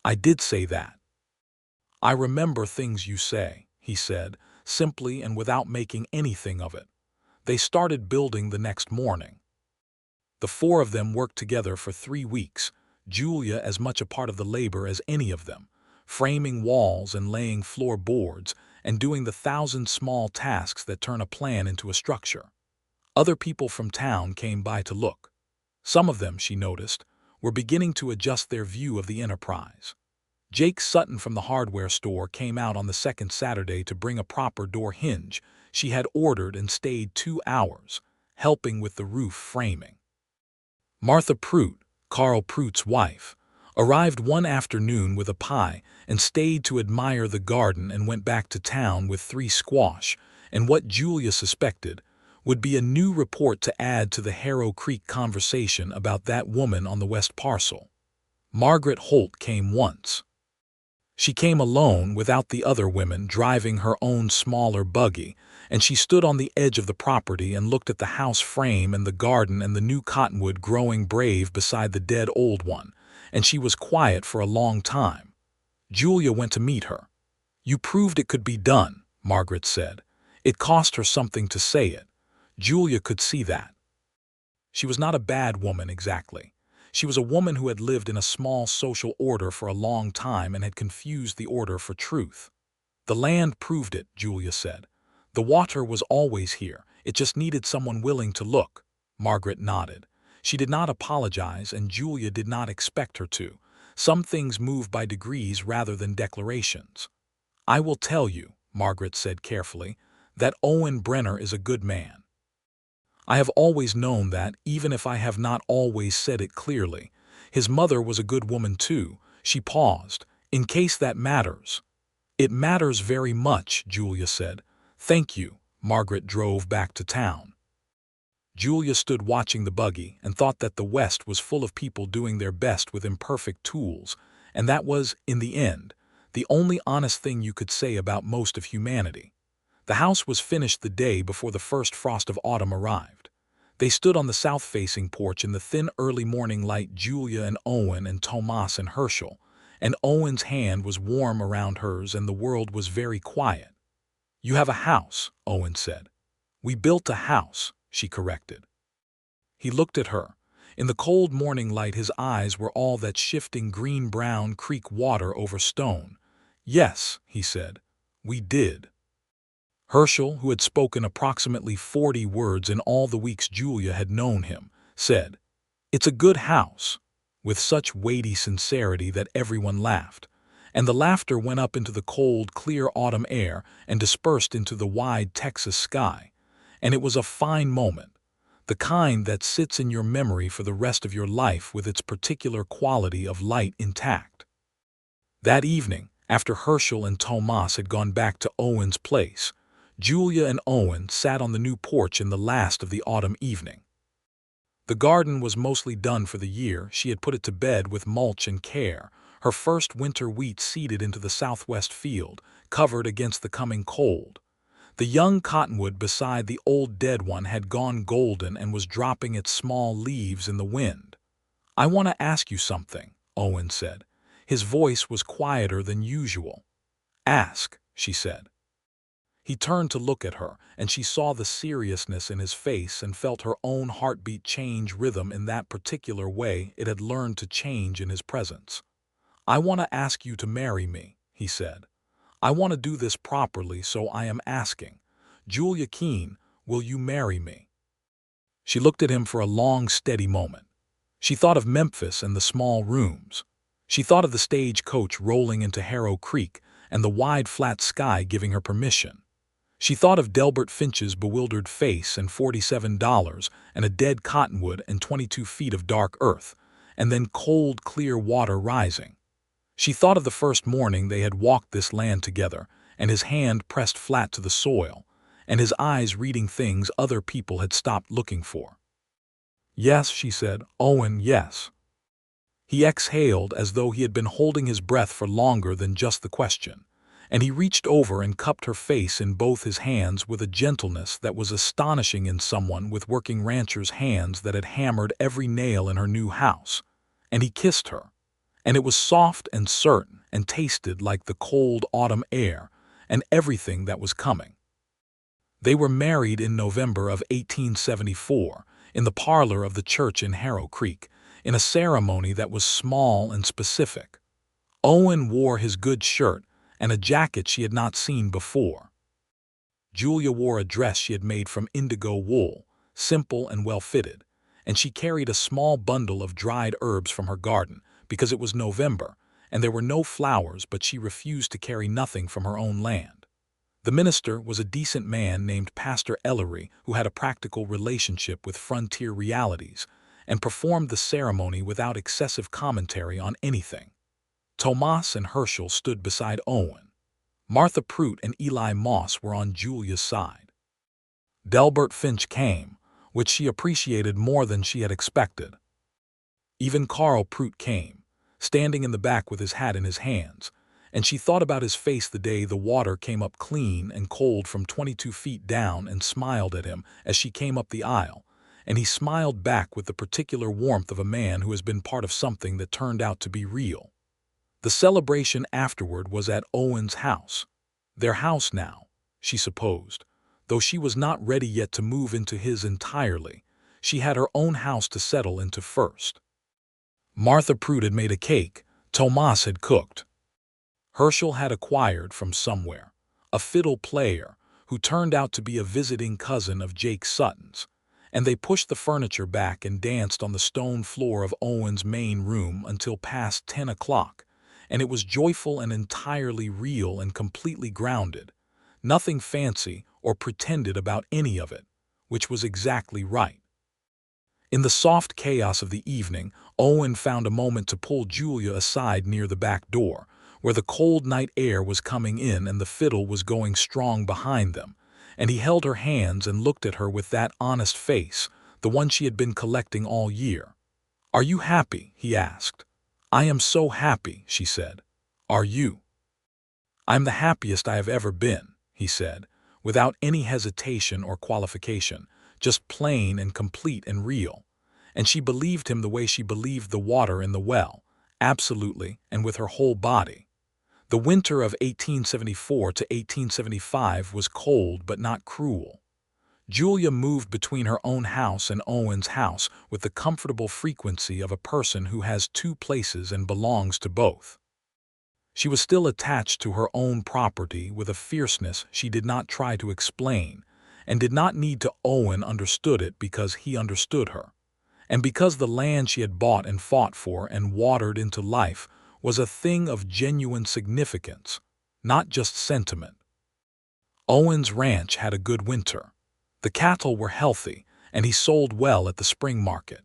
"I did say that." "I remember things you say," he said, simply and without making anything of it. They started building the next morning. The 4 of them worked together for 3 weeks, Julia as much a part of the labor as any of them, framing walls and laying floorboards and doing the 1,000 small tasks that turn a plan into a structure. Other people from town came by to look. Some of them, she noticed, were beginning to adjust their view of the enterprise. Jake Sutton from the hardware store came out on the second Saturday to bring a proper door hinge she had ordered and stayed 2 hours, helping with the roof framing. Martha Prout, Carl Prout's wife, arrived one afternoon with a pie and stayed to admire the garden and went back to town with 3 squash and what Julia suspected would be a new report to add to the Harrow Creek conversation about that woman on the West Parcel. Margaret Holt came once. She came alone without the other women, driving her own smaller buggy, and she stood on the edge of the property and looked at the house frame and the garden and the new cottonwood growing brave beside the dead old one, and she was quiet for a long time. Julia went to meet her. "You proved it could be done," Margaret said. It cost her something to say it. Julia could see that. She was not a bad woman exactly. She was a woman who had lived in a small social order for a long time and had confused the order for truth. "The land proved it," Julia said. "The water was always here. It just needed someone willing to look." Margaret nodded. She did not apologize, and Julia did not expect her to. Some things move by degrees rather than declarations. "I will tell you," Margaret said carefully, "that Owen Brenner is a good man. I have always known that, even if I have not always said it clearly. His mother was a good woman too." She paused. "In case that matters." "It matters very much," Julia said. "Thank you." Margaret drove back to town. Julia stood watching the buggy and thought that the West was full of people doing their best with imperfect tools, and that was, in the end, the only honest thing you could say about most of humanity. The house was finished the day before the first frost of autumn arrived. They stood on the south-facing porch in the thin early morning light, Julia and Owen and Tomas and Herschel, and Owen's hand was warm around hers and the world was very quiet. "You have a house," Owen said. "We built a house," she corrected. He looked at her. In the cold morning light his eyes were all that shifting green-brown creek water over stone. "Yes," he said, "we did." Herschel, who had spoken approximately 40 words in all the weeks Julia had known him, said, "It's a good house," with such weighty sincerity that everyone laughed, and the laughter went up into the cold, clear autumn air and dispersed into the wide Texas sky, and it was a fine moment, the kind that sits in your memory for the rest of your life with its particular quality of light intact. That evening, after Herschel and Tomas had gone back to Owen's place, Julia and Owen sat on the new porch in the last of the autumn evening. The garden was mostly done for the year. She had put it to bed with mulch and care, her first winter wheat seeded into the southwest field, covered against the coming cold. The young cottonwood beside the old dead one had gone golden and was dropping its small leaves in the wind. "I want to ask you something," Owen said. His voice was quieter than usual. "Ask," she said. He turned to look at her, and she saw the seriousness in his face and felt her own heartbeat change rhythm in that particular way it had learned to change in his presence. "I want to ask you to marry me," he said. "I want to do this properly, so I am asking. Julia Keene, will you marry me?" She looked at him for a long, steady moment. She thought of Memphis and the small rooms. She thought of the stagecoach rolling into Harrow Creek and the wide flat sky giving her permission. She thought of Delbert Finch's bewildered face and $47 and a dead cottonwood and 22 feet of dark earth, and then cold, clear water rising. She thought of the first morning they had walked this land together, and his hand pressed flat to the soil, and his eyes reading things other people had stopped looking for. "Yes," she said. "Owen, yes." He exhaled as though he had been holding his breath for longer than just the question, and he reached over and cupped her face in both his hands with a gentleness that was astonishing in someone with working rancher's hands that had hammered every nail in her new house. And he kissed her, and it was soft and certain and tasted like the cold autumn air and everything that was coming. They were married in November of 1874 in the parlor of the church in Harrow Creek, in a ceremony that was small and specific. Owen wore his good shirt and a jacket she had not seen before. Julia wore a dress she had made from indigo wool, simple and well-fitted, and she carried a small bundle of dried herbs from her garden because it was November, and there were no flowers, but she refused to carry nothing from her own land. The minister was a decent man named Pastor Ellery who had a practical relationship with frontier realities and performed the ceremony without excessive commentary on anything. Tomas and Herschel stood beside Owen. Martha Prout and Eli Moss were on Julia's side. Delbert Finch came, which she appreciated more than she had expected. Even Carl Prout came, standing in the back with his hat in his hands, and she thought about his face the day the water came up clean and cold from 22 feet down and smiled at him as she came up the aisle, and he smiled back with the particular warmth of a man who has been part of something that turned out to be real. The celebration afterward was at Owen's house. Their house now, she supposed, though she was not ready yet to move into his entirely. She had her own house to settle into first. Martha Prout had made a cake. Tomas had cooked. Herschel had acquired from somewhere a fiddle player who turned out to be a visiting cousin of Jake Sutton's, and they pushed the furniture back and danced on the stone floor of Owen's main room until past 10 o'clock, and it was joyful and entirely real and completely grounded. Nothing fancy or pretended about any of it, which was exactly right. In the soft chaos of the evening, Owen found a moment to pull Julia aside near the back door, where the cold night air was coming in and the fiddle was going strong behind them, and he held her hands and looked at her with that honest face, the one she had been collecting all year. "Are you happy?" he asked. "I am so happy," she said. "Are you?" "I'm the happiest I have ever been," he said, without any hesitation or qualification, just plain and complete and real. And she believed him the way she believed the water in the well, absolutely and with her whole body. The winter of 1874 to 1875 was cold but not cruel. Julia moved between her own house and Owen's house with the comfortable frequency of a person who has two places and belongs to both. She was still attached to her own property with a fierceness she did not try to explain, and did not need to. Owen understood it because he understood her, and because the land she had bought and fought for and watered into life was a thing of genuine significance, not just sentiment. Owen's ranch had a good winter. The cattle were healthy, and he sold well at the spring market.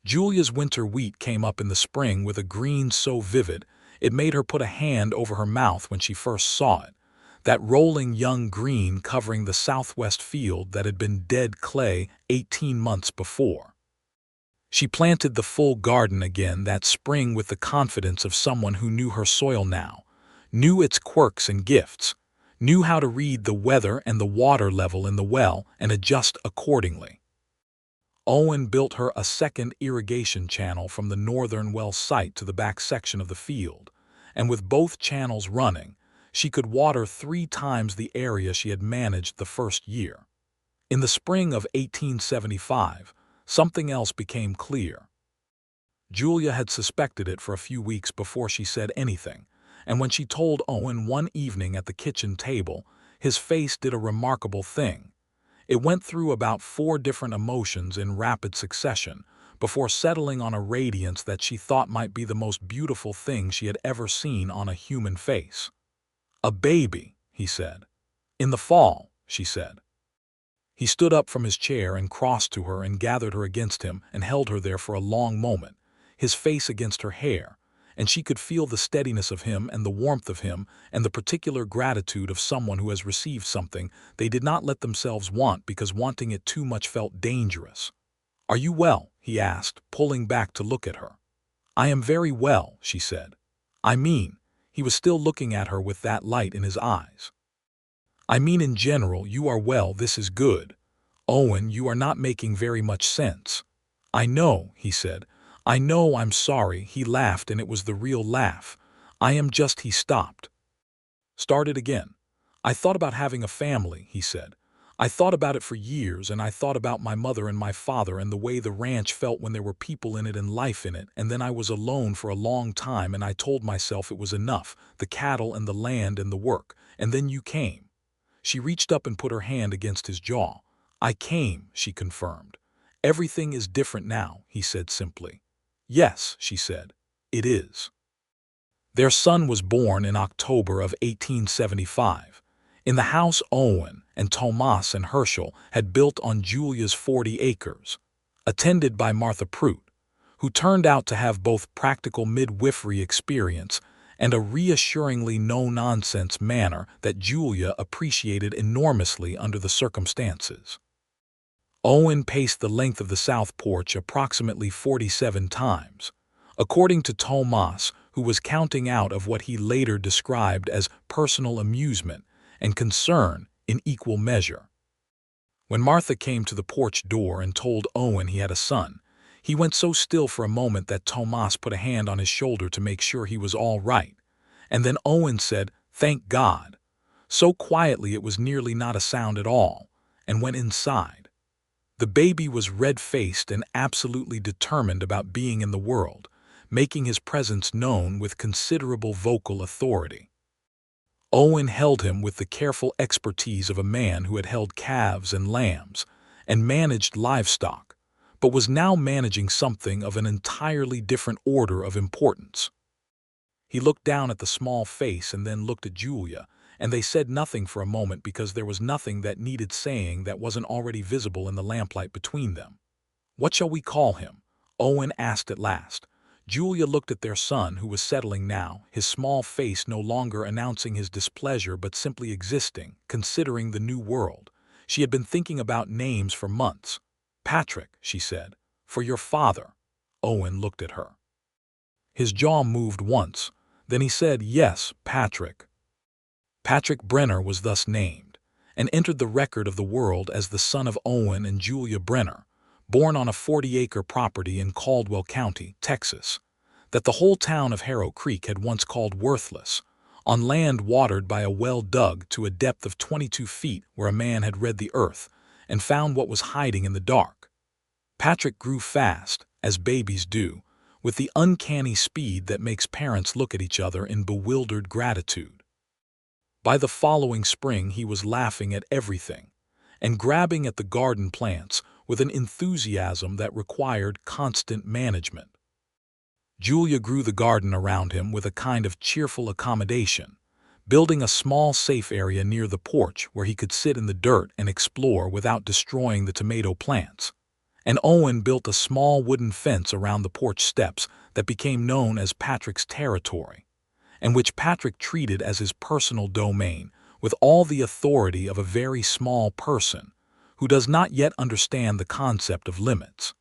Julia's winter wheat came up in the spring with a green so vivid it made her put a hand over her mouth when she first saw it, that rolling young green covering the southwest field that had been dead clay 18 months before. She planted the full garden again that spring with the confidence of someone who knew her soil now, knew its quirks and gifts, knew how to read the weather and the water level in the well and adjust accordingly. Owen built her a second irrigation channel from the northern well site to the back section of the field, and with both channels running, she could water 3 times the area she had managed the first year. In the spring of 1875, something else became clear. Julia had suspected it for a few weeks before she said anything, and when she told Owen one evening at the kitchen table, his face did a remarkable thing. It went through about 4 different emotions in rapid succession before settling on a radiance that she thought might be the most beautiful thing she had ever seen on a human face. "A baby," he said. "In the fall," she said. He stood up from his chair and crossed to her and gathered her against him and held her there for a long moment, his face against her hair, and she could feel the steadiness of him and the warmth of him and the particular gratitude of someone who has received something they did not let themselves want because wanting it too much felt dangerous. "Are you well?" he asked, pulling back to look at her. "I am very well," she said. "I mean," he was still looking at her with that light in his eyes. "I mean in general, you are well, this is good. Owen, you are not making very much sense." "I know," he said. "I know, I'm sorry." He laughed, and it was the real laugh. "I am just—" He stopped. Started again. "I thought about having a family," he said. "I thought about it for years, and I thought about my mother and my father and the way the ranch felt when there were people in it and life in it, and then I was alone for a long time, and I told myself it was enough, the cattle and the land and the work, and then you came." She reached up and put her hand against his jaw. "I came," she confirmed. "Everything is different now," he said simply. "Yes," she said, "it is." Their son was born in October of 1875, in the house Owen and Tomas and Herschel had built on Julia's 40 acres, attended by Martha Prout, who turned out to have both practical midwifery experience and a reassuringly no-nonsense manner that Julia appreciated enormously under the circumstances. Owen paced the length of the south porch approximately 47 times, according to Tomas, who was counting out of what he later described as personal amusement and concern in equal measure. When Martha came to the porch door and told Owen he had a son, he went so still for a moment that Tomas put a hand on his shoulder to make sure he was all right, and then Owen said, "Thank God," so quietly it was nearly not a sound at all, and went inside. The baby was red-faced and absolutely determined about being in the world, making his presence known with considerable vocal authority. Owen held him with the careful expertise of a man who had held calves and lambs and managed livestock, but was now managing something of an entirely different order of importance. He looked down at the small face and then looked at Julia, and they said nothing for a moment because there was nothing that needed saying that wasn't already visible in the lamplight between them. "What shall we call him?" Owen asked at last. Julia looked at their son, who was settling now, his small face no longer announcing his displeasure but simply existing, considering the new world. She had been thinking about names for months. "Patrick," she said, "for your father." Owen looked at her. His jaw moved once. Then he said, "Yes, Patrick." Patrick Brenner was thus named, and entered the record of the world as the son of Owen and Julia Brenner, born on a 40-acre property in Caldwell County, Texas, that the whole town of Harrow Creek had once called worthless, on land watered by a well dug to a depth of 22 feet where a man had read the earth and found what was hiding in the dark. Patrick grew fast, as babies do, with the uncanny speed that makes parents look at each other in bewildered gratitude. By the following spring he was laughing at everything, and grabbing at the garden plants with an enthusiasm that required constant management. Julia grew the garden around him with a kind of cheerful accommodation, building a small safe area near the porch where he could sit in the dirt and explore without destroying the tomato plants. And Owen built a small wooden fence around the porch steps that became known as Patrick's territory, and which Patrick treated as his personal domain with all the authority of a very small person who does not yet understand the concept of limits.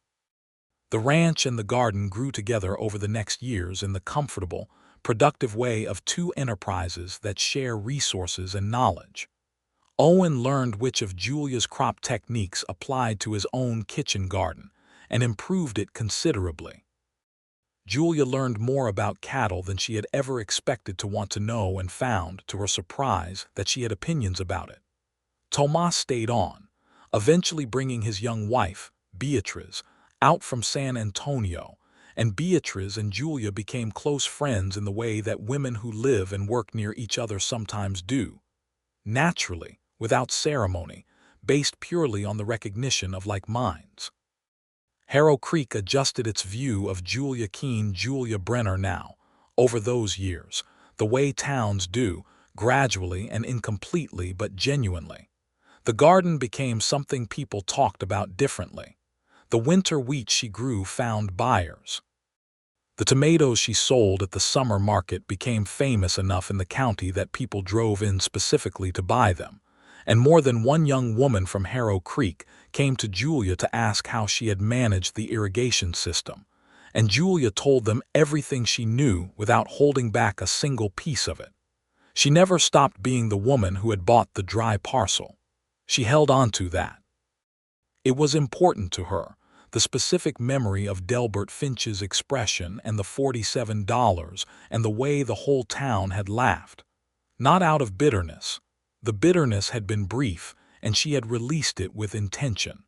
The ranch and the garden grew together over the next years in the comfortable, productive way of two enterprises that share resources and knowledge. Owen learned which of Julia's crop techniques applied to his own kitchen garden and improved it considerably. Julia learned more about cattle than she had ever expected to want to know and found, to her surprise, that she had opinions about it. Tomas stayed on, eventually bringing his young wife, Beatriz, out from San Antonio, and Beatriz and Julia became close friends in the way that women who live and work near each other sometimes do. Naturally, without ceremony, based purely on the recognition of like minds. Harrow Creek adjusted its view of Julia Keene, Julia Brenner now, over those years, the way towns do, gradually and incompletely but genuinely. The garden became something people talked about differently. The winter wheat she grew found buyers. The tomatoes she sold at the summer market became famous enough in the county that people drove in specifically to buy them, and more than one young woman from Harrow Creek came to Julia to ask how she had managed the irrigation system, and Julia told them everything she knew without holding back a single piece of it. She never stopped being the woman who had bought the dry parcel. She held on to that. It was important to her, the specific memory of Delbert Finch's expression and the $47 and the way the whole town had laughed. Not out of bitterness. The bitterness had been brief, and she had released it with intention.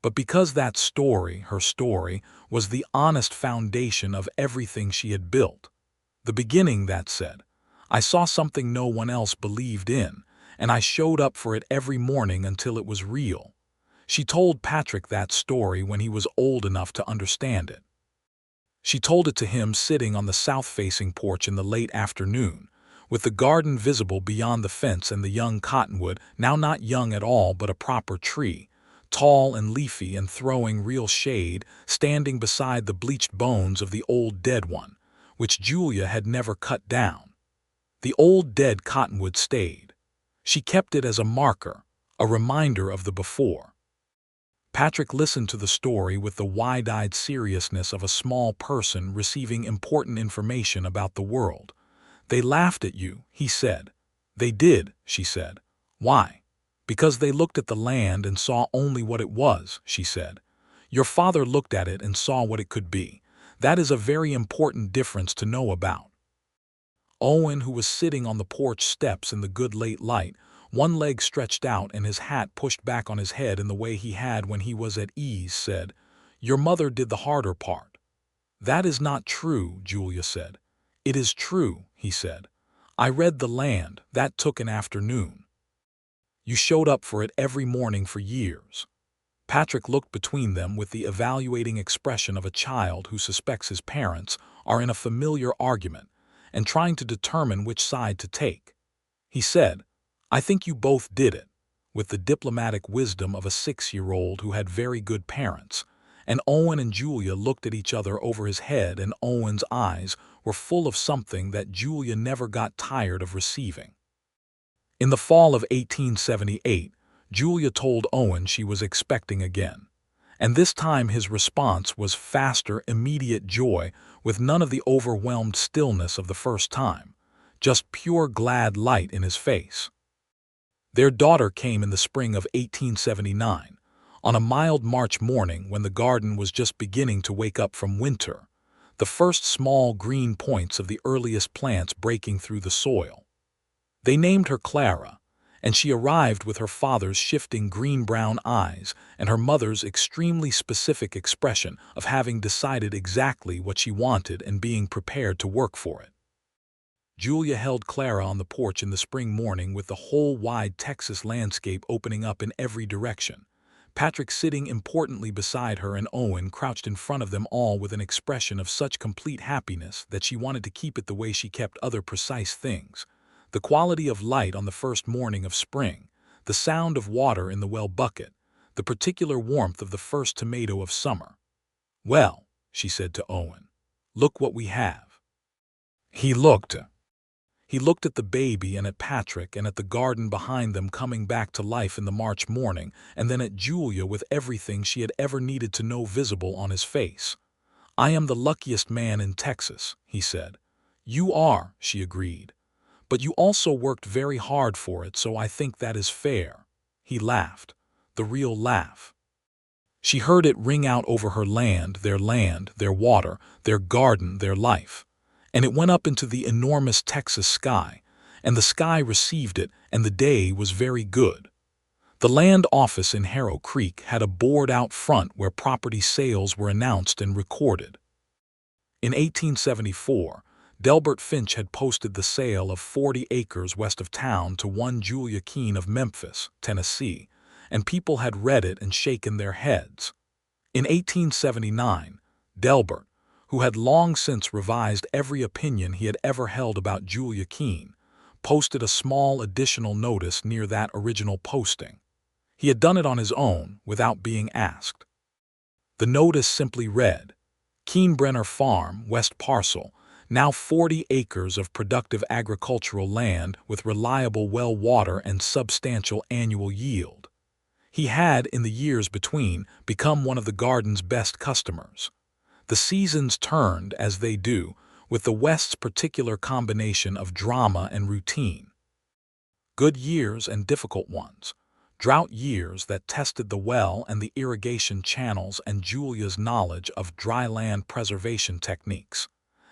But because that story, her story, was the honest foundation of everything she had built. The beginning, that said, I saw something no one else believed in, and I showed up for it every morning until it was real. She told Patrick that story when he was old enough to understand it. She told it to him sitting on the south-facing porch in the late afternoon, with the garden visible beyond the fence and the young cottonwood, now not young at all but a proper tree, tall and leafy and throwing real shade, standing beside the bleached bones of the old dead one, which Julia had never cut down. The old dead cottonwood stayed. She kept it as a marker, a reminder of the before. Patrick listened to the story with the wide-eyed seriousness of a small person receiving important information about the world. "They laughed at you," he said. "They did," she said. "Why?" "Because they looked at the land and saw only what it was," she said. "Your father looked at it and saw what it could be. That is a very important difference to know about." Owen, who was sitting on the porch steps in the good late light, one leg stretched out and his hat pushed back on his head in the way he had when he was at ease, said, "Your mother did the harder part." "That is not true," Julia said. "It is true," he said. "I read the land. That took an afternoon. You showed up for it every morning for years." Patrick looked between them with the evaluating expression of a child who suspects his parents are in a familiar argument and trying to determine which side to take. He said, "I think you both did it," with the diplomatic wisdom of a 6-year-old who had very good parents, and Owen and Julia looked at each other over his head, and Owen's eyes were full of something that Julia never got tired of receiving. In the fall of 1878, Julia told Owen she was expecting again, and this time his response was faster, immediate joy with none of the overwhelmed stillness of the first time, just pure glad light in his face. Their daughter came in the spring of 1879, on a mild March morning when the garden was just beginning to wake up from winter, the first small green points of the earliest plants breaking through the soil. They named her Clara, and she arrived with her father's shifting green-brown eyes and her mother's extremely specific expression of having decided exactly what she wanted and being prepared to work for it. Julia held Clara on the porch in the spring morning with the whole wide Texas landscape opening up in every direction, Patrick sitting importantly beside her and Owen crouched in front of them all with an expression of such complete happiness that she wanted to keep it the way she kept other precise things: the quality of light on the first morning of spring, the sound of water in the well bucket, the particular warmth of the first tomato of summer. "Well," she said to Owen, "look what we have." He looked at the baby and at Patrick and at the garden behind them coming back to life in the March morning, and then at Julia with everything she had ever needed to know visible on his face. "I am the luckiest man in Texas," he said. "You are," she agreed. "But you also worked very hard for it, so I think that is fair." He laughed, the real laugh. She heard it ring out over her land, their water, their garden, their life. And it went up into the enormous Texas sky, and the sky received it, and the day was very good. The land office in Harrow Creek had a board out front where property sales were announced and recorded. In 1874, Delbert Finch had posted the sale of 40 acres west of town to one Julia Keene of Memphis, Tennessee, and people had read it and shaken their heads. In 1879, Delbert, who had long since revised every opinion he had ever held about Julia Keene, posted a small additional notice near that original posting. He had done it on his own, without being asked. The notice simply read, "Keene Brenner Farm, West Parcel, now 40 acres of productive agricultural land with reliable well water and substantial annual yield." He had, in the years between, become one of the garden's best customers. The seasons turned, as they do, with the West's particular combination of drama and routine. Good years and difficult ones. Drought years that tested the well and the irrigation channels and Julia's knowledge of dry land preservation techniques.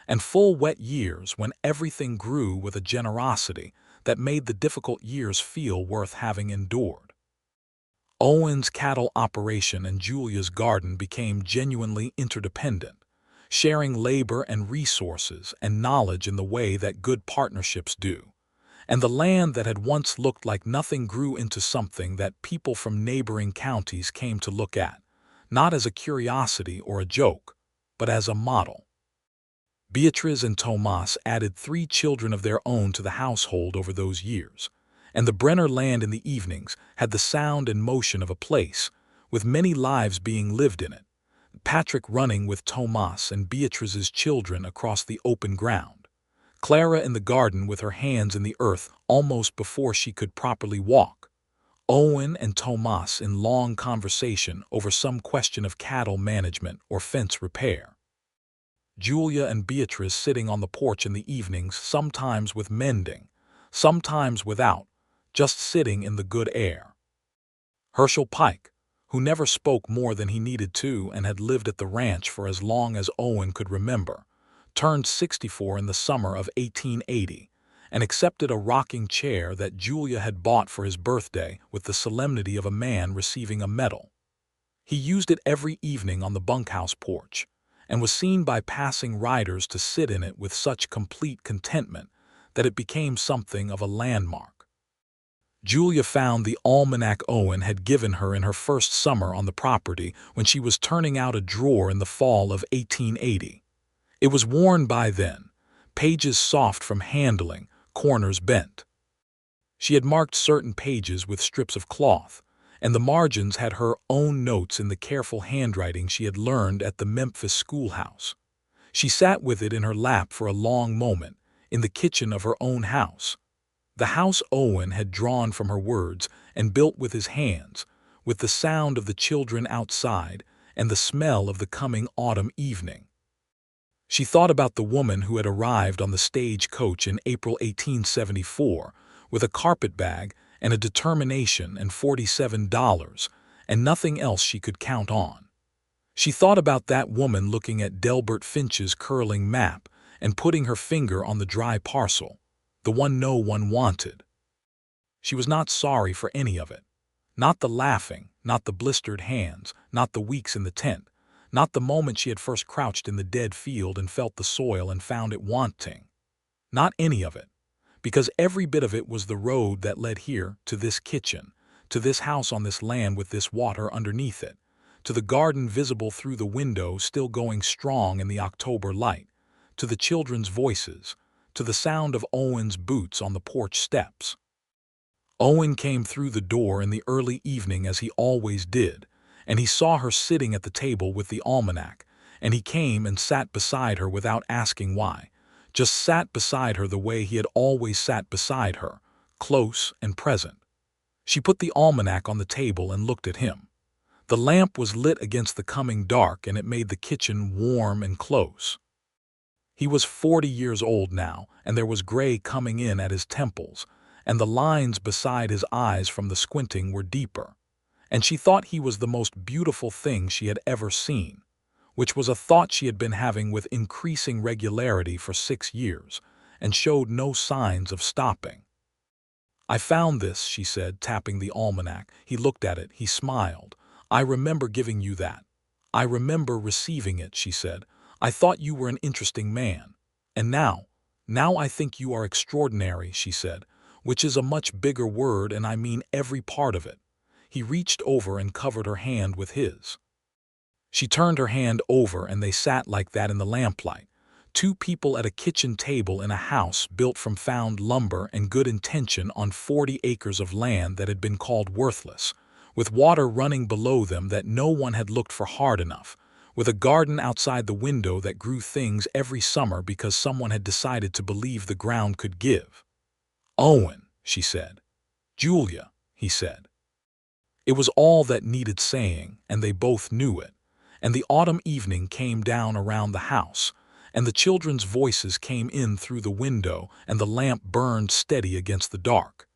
And full wet years when everything grew with a generosity that made the difficult years feel worth having endured. Owen's cattle operation and Julia's garden became genuinely interdependent, sharing labor and resources and knowledge in the way that good partnerships do. and the land that had once looked like nothing grew into something that people from neighboring counties came to look at, not as a curiosity or a joke, but as a model. Beatriz and Tomas added 3 children of their own to the household over those years, and the Brenner land in the evenings had the sound and motion of a place, with many lives being lived in it, Patrick running with Tomas and Beatriz's children across the open ground, Clara in the garden with her hands in the earth almost before she could properly walk, Owen and Tomas in long conversation over some question of cattle management or fence repair, Julia and Beatriz sitting on the porch in the evenings, sometimes with mending, sometimes without, just sitting in the good air. Herschel Pike, who never spoke more than he needed to and had lived at the ranch for as long as Owen could remember, turned 64 in the summer of 1880 and accepted a rocking chair that Julia had bought for his birthday with the solemnity of a man receiving a medal. He used it every evening on the bunkhouse porch, and was seen by passing riders to sit in it with such complete contentment that it became something of a landmark. Julia found the almanac Owen had given her in her first summer on the property when she was turning out a drawer in the fall of 1880. It was worn by then, pages soft from handling, corners bent. She had marked certain pages with strips of cloth, and the margins had her own notes in the careful handwriting she had learned at the Memphis schoolhouse. She sat with it in her lap for a long moment, in the kitchen of her own house. The house Owen had drawn from her words and built with his hands, with the sound of the children outside and the smell of the coming autumn evening. She thought about the woman who had arrived on the stage coach in April 1874 with a carpetbag and a determination and $47, and nothing else she could count on. She thought about that woman looking at Delbert Finch's curling map and putting her finger on the dry parcel, the one no one wanted. She was not sorry for any of it. Not the laughing, not the blistered hands, not the weeks in the tent, not the moment she had first crouched in the dead field and felt the soil and found it wanting. Not any of it. Because every bit of it was the road that led here, to this kitchen, to this house on this land with this water underneath it, to the garden visible through the window still going strong in the October light, to the children's voices, to the sound of Owen's boots on the porch steps. Owen came through the door in the early evening as he always did, and he saw her sitting at the table with the almanac, and he came and sat beside her without asking why. Just sat beside her the way he had always sat beside her, close and present. She put the almanac on the table and looked at him. The lamp was lit against the coming dark, and it made the kitchen warm and close. He was 40 years old now, and there was gray coming in at his temples, and the lines beside his eyes from the squinting were deeper. And she thought he was the most beautiful thing she had ever seen, which was a thought she had been having with increasing regularity for 6 years, and showed no signs of stopping. "I found this," she said, tapping the almanac. He looked at it, he smiled. "I remember giving you that. I remember receiving it," she said. "I thought you were an interesting man. And now I think you are extraordinary," she said, "which is a much bigger word, and I mean every part of it." He reached over and covered her hand with his. She turned her hand over, and they sat like that in the lamplight, 2 people at a kitchen table in a house built from found lumber and good intention on 40 acres of land that had been called worthless, with water running below them that no one had looked for hard enough, with a garden outside the window that grew things every summer because someone had decided to believe the ground could give. "Owen," she said. "Julia," he said. It was all that needed saying, and they both knew it. And the autumn evening came down around the house, and the children's voices came in through the window, and the lamp burned steady against the dark.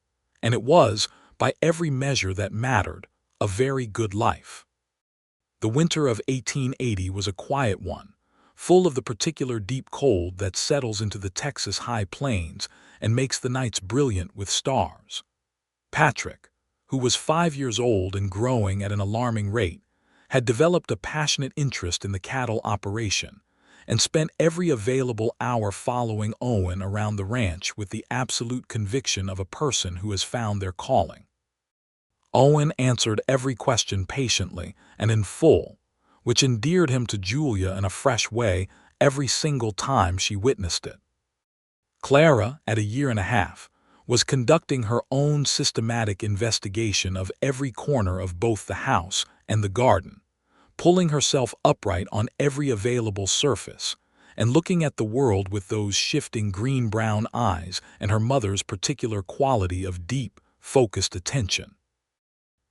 And it was, by every measure that mattered, a very good life. The winter of 1880 was a quiet one, full of the particular deep cold that settles into the Texas high plains and makes the nights brilliant with stars. Patrick, who was 5 years old and growing at an alarming rate, had developed a passionate interest in the cattle operation, and spent every available hour following Owen around the ranch with the absolute conviction of a person who has found their calling. Owen answered every question patiently and in full, which endeared him to Julia in a fresh way every single time she witnessed it. Clara, at 1.5 years, was conducting her own systematic investigation of every corner of both the house and the garden, pulling herself upright on every available surface, and looking at the world with those shifting green-brown eyes and her mother's particular quality of deep, focused attention.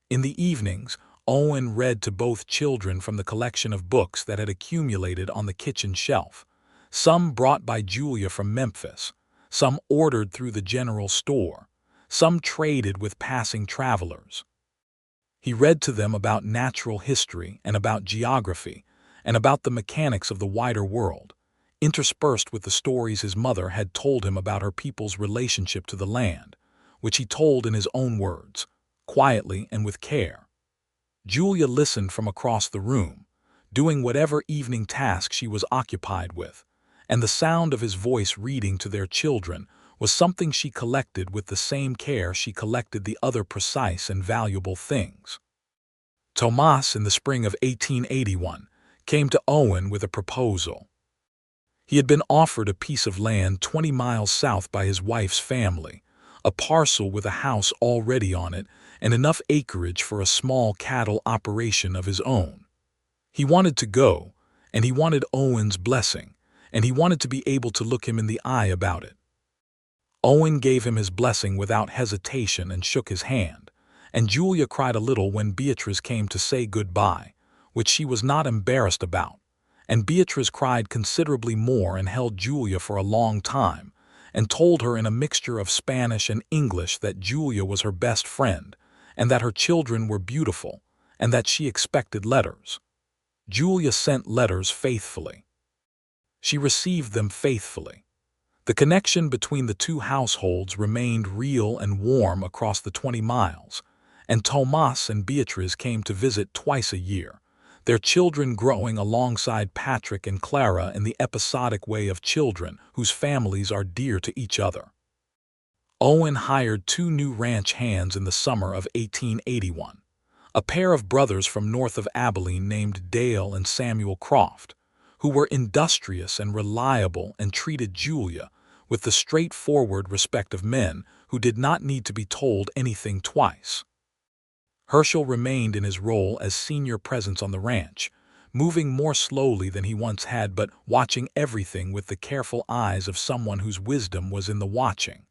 In the evenings, Owen read to both children from the collection of books that had accumulated on the kitchen shelf, some brought by Julia from Memphis, some ordered through the general store, some traded with passing travelers. He read to them about natural history and about geography and about the mechanics of the wider world, interspersed with the stories his mother had told him about her people's relationship to the land, which he told in his own words, quietly and with care. Julia listened from across the room, doing whatever evening task she was occupied with, and the sound of his voice reading to their children was something she collected with the same care she collected the other precise and valuable things. Tomas, in the spring of 1881, came to Owen with a proposal. He had been offered a piece of land 20 miles south by his wife's family, a parcel with a house already on it and enough acreage for a small cattle operation of his own. He wanted to go, and he wanted Owen's blessing, and he wanted to be able to look him in the eye about it. Owen gave him his blessing without hesitation and shook his hand, and Julia cried a little when Beatrice came to say goodbye, which she was not embarrassed about, and Beatrice cried considerably more and held Julia for a long time, and told her in a mixture of Spanish and English that Julia was her best friend, and that her children were beautiful, and that she expected letters. Julia sent letters faithfully. She received them faithfully. The connection between the two households remained real and warm across the 20 miles, and Tomas and Beatrice came to visit twice a year, their children growing alongside Patrick and Clara in the episodic way of children whose families are dear to each other. Owen hired 2 new ranch hands in the summer of 1881, a pair of brothers from north of Abilene named Dale and Samuel Croft, who were industrious and reliable and treated Julia with the straightforward respect of men who did not need to be told anything twice. Herschel remained in his role as senior presence on the ranch, moving more slowly than he once had but watching everything with the careful eyes of someone whose wisdom was in the watching.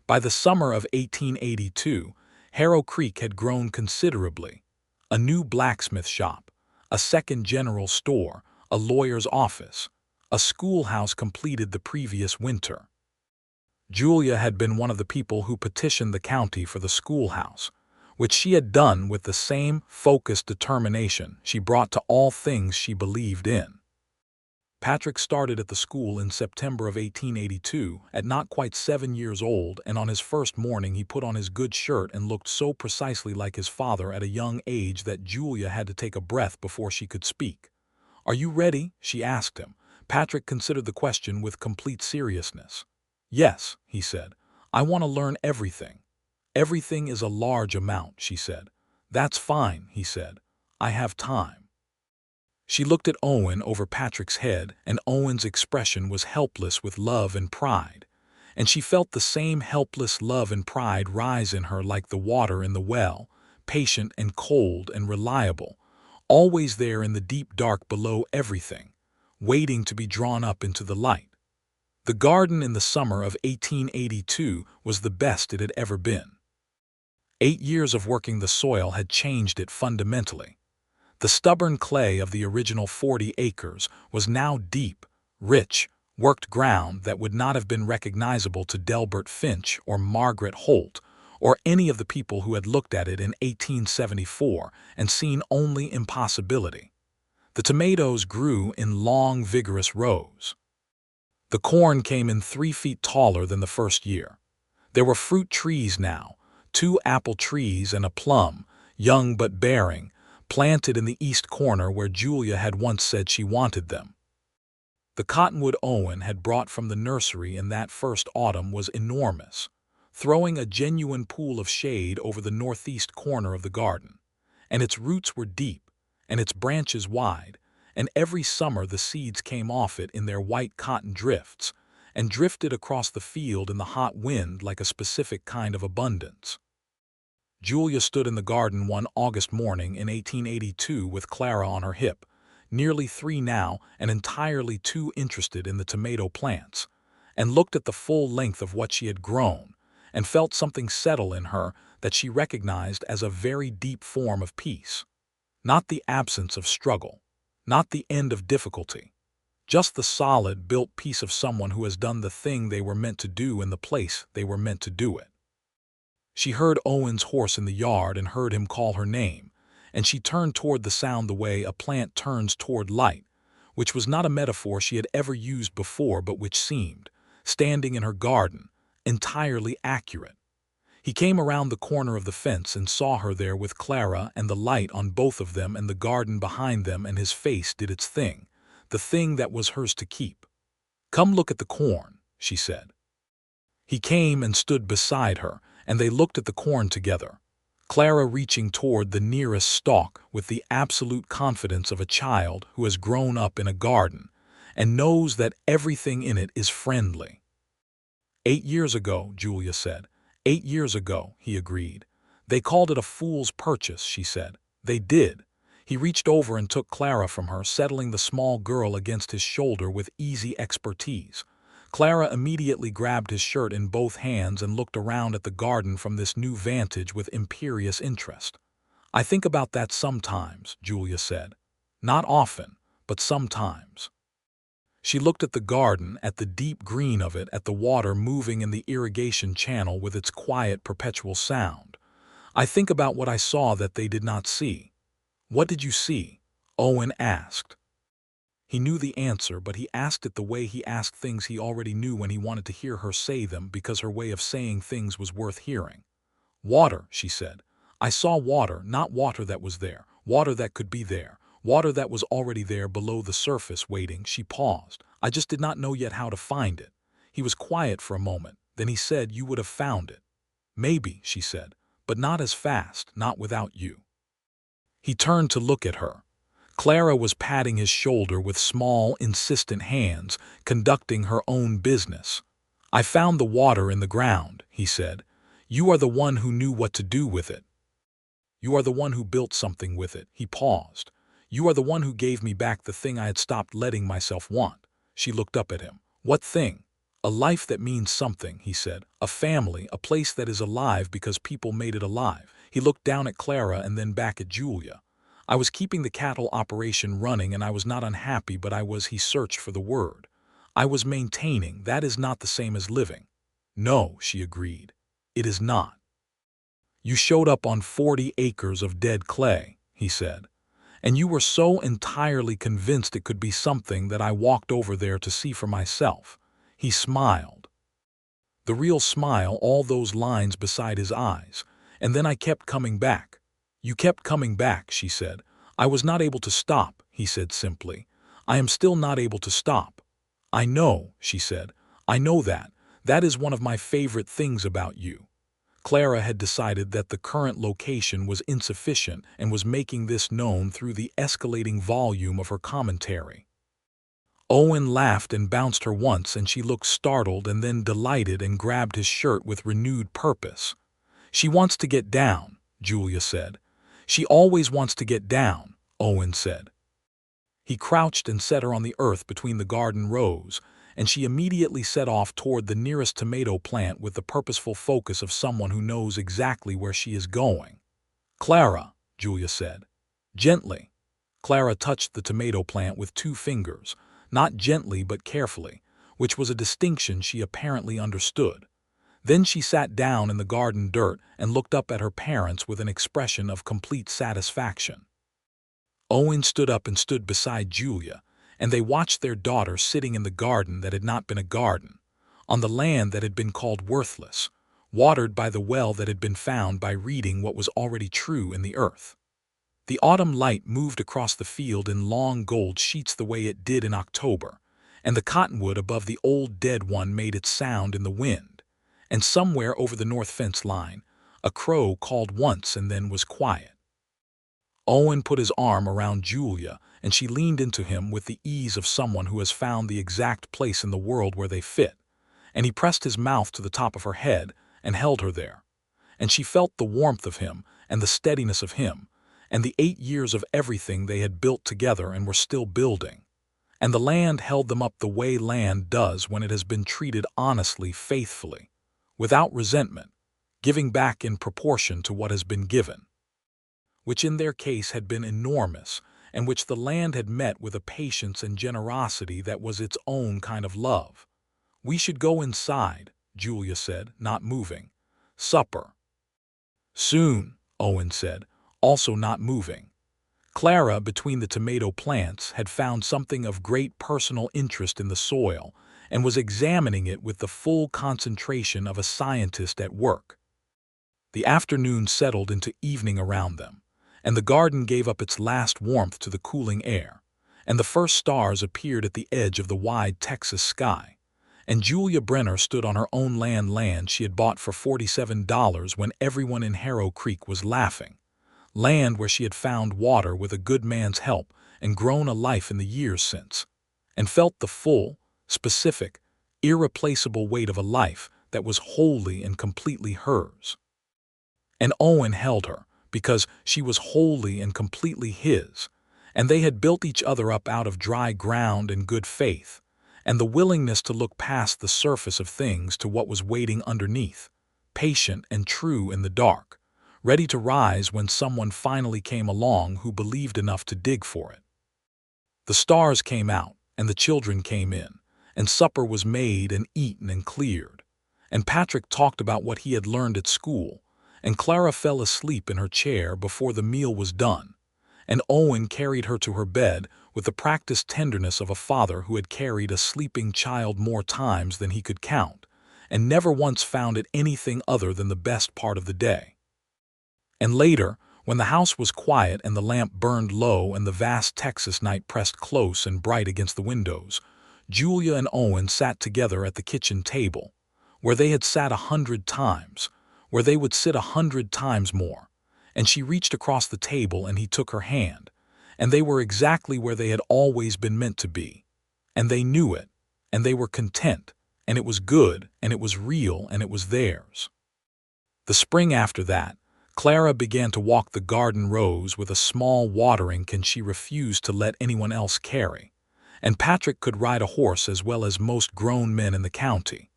By the summer of 1882, Harrow Creek had grown considerably. A new blacksmith shop, a second general store, a lawyer's office, a schoolhouse completed the previous winter. Julia had been one of the people who petitioned the county for the schoolhouse, which she had done with the same focused determination she brought to all things she believed in. Patrick started at the school in September of 1882 at not quite 7 years old, and on his first morning he put on his good shirt and looked so precisely like his father at a young age that Julia had to take a breath before she could speak. "Are you ready?" she asked him. Patrick considered the question with complete seriousness. "Yes," he said. "I want to learn everything." "Everything is a large amount," she said. "That's fine," he said. "I have time." She looked at Owen over Patrick's head, and Owen's expression was helpless with love and pride, and she felt the same helpless love and pride rise in her like the water in the well, patient and cold and reliable, always there in the deep dark below everything, waiting to be drawn up into the light. The garden in the summer of 1882 was the best it had ever been. 8 years of working the soil had changed it fundamentally. The stubborn clay of the original 40 acres was now deep, rich, worked ground that would not have been recognizable to Delbert Finch or Margaret Holt or any of the people who had looked at it in 1874 and seen only impossibility. The tomatoes grew in long, vigorous rows. The corn came in 3 feet taller than the first year. There were fruit trees now, 2 apple trees and a plum, young but bearing, planted in the east corner where Julia had once said she wanted them. The cottonwood Owen had brought from the nursery in that first autumn was enormous, throwing a genuine pool of shade over the northeast corner of the garden. And its roots were deep, and its branches wide, and every summer the seeds came off it in their white cotton drifts, and drifted across the field in the hot wind like a specific kind of abundance. Julia stood in the garden one August morning in 1882 with Clara on her hip, nearly 3 now and entirely too interested in the tomato plants, and looked at the full length of what she had grown, and felt something settle in her that she recognized as a very deep form of peace. Not the absence of struggle, not the end of difficulty, just the solid, built peace of someone who has done the thing they were meant to do in the place they were meant to do it. She heard Owen's horse in the yard and heard him call her name, and she turned toward the sound the way a plant turns toward light, which was not a metaphor she had ever used before but which seemed, standing in her garden, entirely accurate. He came around the corner of the fence and saw her there with Clara and the light on both of them and the garden behind them, and his face did its thing, the thing that was hers to keep. "Come look at the corn," she said. He came and stood beside her, and they looked at the corn together, Clara reaching toward the nearest stalk with the absolute confidence of a child who has grown up in a garden and knows that everything in it is friendly. 8 years ago, Julia said. 8 years ago, he agreed. They called it a fool's purchase, she said. They did. He reached over and took Clara from her, settling the small girl against his shoulder with easy expertise. Clara immediately grabbed his shirt in both hands and looked around at the garden from this new vantage with imperious interest. "I think about that sometimes," Julia said. "Not often, but sometimes." She looked at the garden, at the deep green of it, at the water moving in the irrigation channel with its quiet, perpetual sound. "I think about what I saw that they did not see." "What did you see?" Owen asked. He knew the answer, but he asked it the way he asked things he already knew when he wanted to hear her say them because her way of saying things was worth hearing. "Water," she said. "I saw water, not water that was there, water that could be there, water that was already there below the surface waiting." She paused. "I just did not know yet how to find it." He was quiet for a moment. Then he said, "You would have found it." "Maybe," she said, "but not as fast, not without you." He turned to look at her. Clara was patting his shoulder with small, insistent hands, conducting her own business. "I found the water in the ground," he said. "You are the one who knew what to do with it. You are the one who built something with it." He paused. "You are the one who gave me back the thing I had stopped letting myself want." She looked up at him. "What thing?" "A life that means something," he said. "A family, a place that is alive because people made it alive." He looked down at Clara and then back at Julia. "I was keeping the cattle operation running and I was not unhappy, but he searched for the word. I was maintaining. That is not the same as living." "No," she agreed. "It is not." "You showed up on 40 acres of dead clay," he said. "And you were so entirely convinced it could be something that I walked over there to see for myself." He smiled. The real smile, all those lines beside his eyes. "And then I kept coming back." "You kept coming back," she said. "I was not able to stop," he said simply. "I am still not able to stop." "I know," she said. "I know that. That is one of my favorite things about you." Clara had decided that the current location was insufficient and was making this known through the escalating volume of her commentary. Owen laughed and bounced her once, and she looked startled and then delighted and grabbed his shirt with renewed purpose. "She wants to get down," Julia said. "She always wants to get down," Owen said. He crouched and set her on the earth between the garden rows, and she immediately set off toward the nearest tomato plant with the purposeful focus of someone who knows exactly where she is going. "Clara," Julia said. "Gently." Clara touched the tomato plant with 2 fingers, not gently but carefully, which was a distinction she apparently understood. Then she sat down in the garden dirt and looked up at her parents with an expression of complete satisfaction. Owen stood up and stood beside Julia, and they watched their daughter sitting in the garden that had not been a garden, on the land that had been called worthless, watered by the well that had been found by reading what was already true in the earth. The autumn light moved across the field in long gold sheets the way it did in October, and the cottonwood above the old dead one made its sound in the wind, and somewhere over the north fence line, a crow called once and then was quiet. Owen put his arm around Julia, and she leaned into him with the ease of someone who has found the exact place in the world where they fit, and he pressed his mouth to the top of her head and held her there. And she felt the warmth of him and the steadiness of him, and the 8 years of everything they had built together and were still building. And the land held them up the way land does when it has been treated honestly, faithfully, without resentment, giving back in proportion to what has been given, which in their case had been enormous, and which the land had met with a patience and generosity that was its own kind of love. "We should go inside," Julia said, not moving. "Supper." "Soon," Owen said, also not moving. Clara, between the tomato plants, had found something of great personal interest in the soil and was examining it with the full concentration of a scientist at work. The afternoon settled into evening around them, and the garden gave up its last warmth to the cooling air, and the first stars appeared at the edge of the wide Texas sky. And Julia Brenner stood on her own land she had bought for $47 when everyone in Harrow Creek was laughing, land where she had found water with a good man's help and grown a life in the years since, and felt the full, specific, irreplaceable weight of a life that was wholly and completely hers. And Owen held her, because she was wholly and completely his, and they had built each other up out of dry ground and good faith, and the willingness to look past the surface of things to what was waiting underneath, patient and true in the dark, ready to rise when someone finally came along who believed enough to dig for it. The stars came out, and the children came in, and supper was made and eaten and cleared, and Patrick talked about what he had learned at school, and Clara fell asleep in her chair before the meal was done, and Owen carried her to her bed with the practiced tenderness of a father who had carried a sleeping child more times than he could count, and never once found it anything other than the best part of the day. And later, when the house was quiet and the lamp burned low and the vast Texas night pressed close and bright against the windows, Julia and Owen sat together at the kitchen table, where they had sat 100 times, where they would sit 100 times more, and she reached across the table and he took her hand, and they were exactly where they had always been meant to be, and they knew it, and they were content, and it was good, and it was real, and it was theirs. The spring after that, Clara began to walk the garden rows with a small watering can she refused to let anyone else carry, and Patrick could ride a horse as well as most grown men in the county,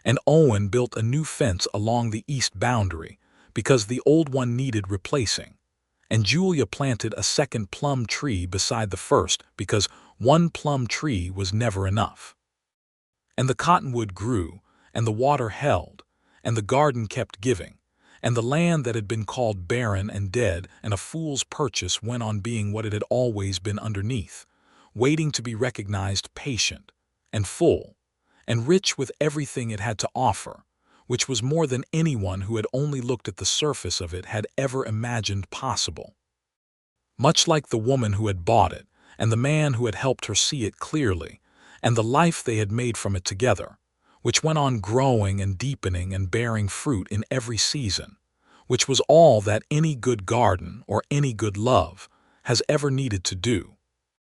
and Owen built a new fence along the east boundary because the old one needed replacing, and Julia planted a second plum tree beside the first because one plum tree was never enough. And the cottonwood grew, and the water held, and the garden kept giving, and the land that had been called barren and dead and a fool's purchase went on being what it had always been underneath, waiting to be recognized, patient and full and rich with everything it had to offer, which was more than anyone who had only looked at the surface of it had ever imagined possible. Much like the woman who had bought it, and the man who had helped her see it clearly, and the life they had made from it together, which went on growing and deepening and bearing fruit in every season, which was all that any good garden or any good love has ever needed to do.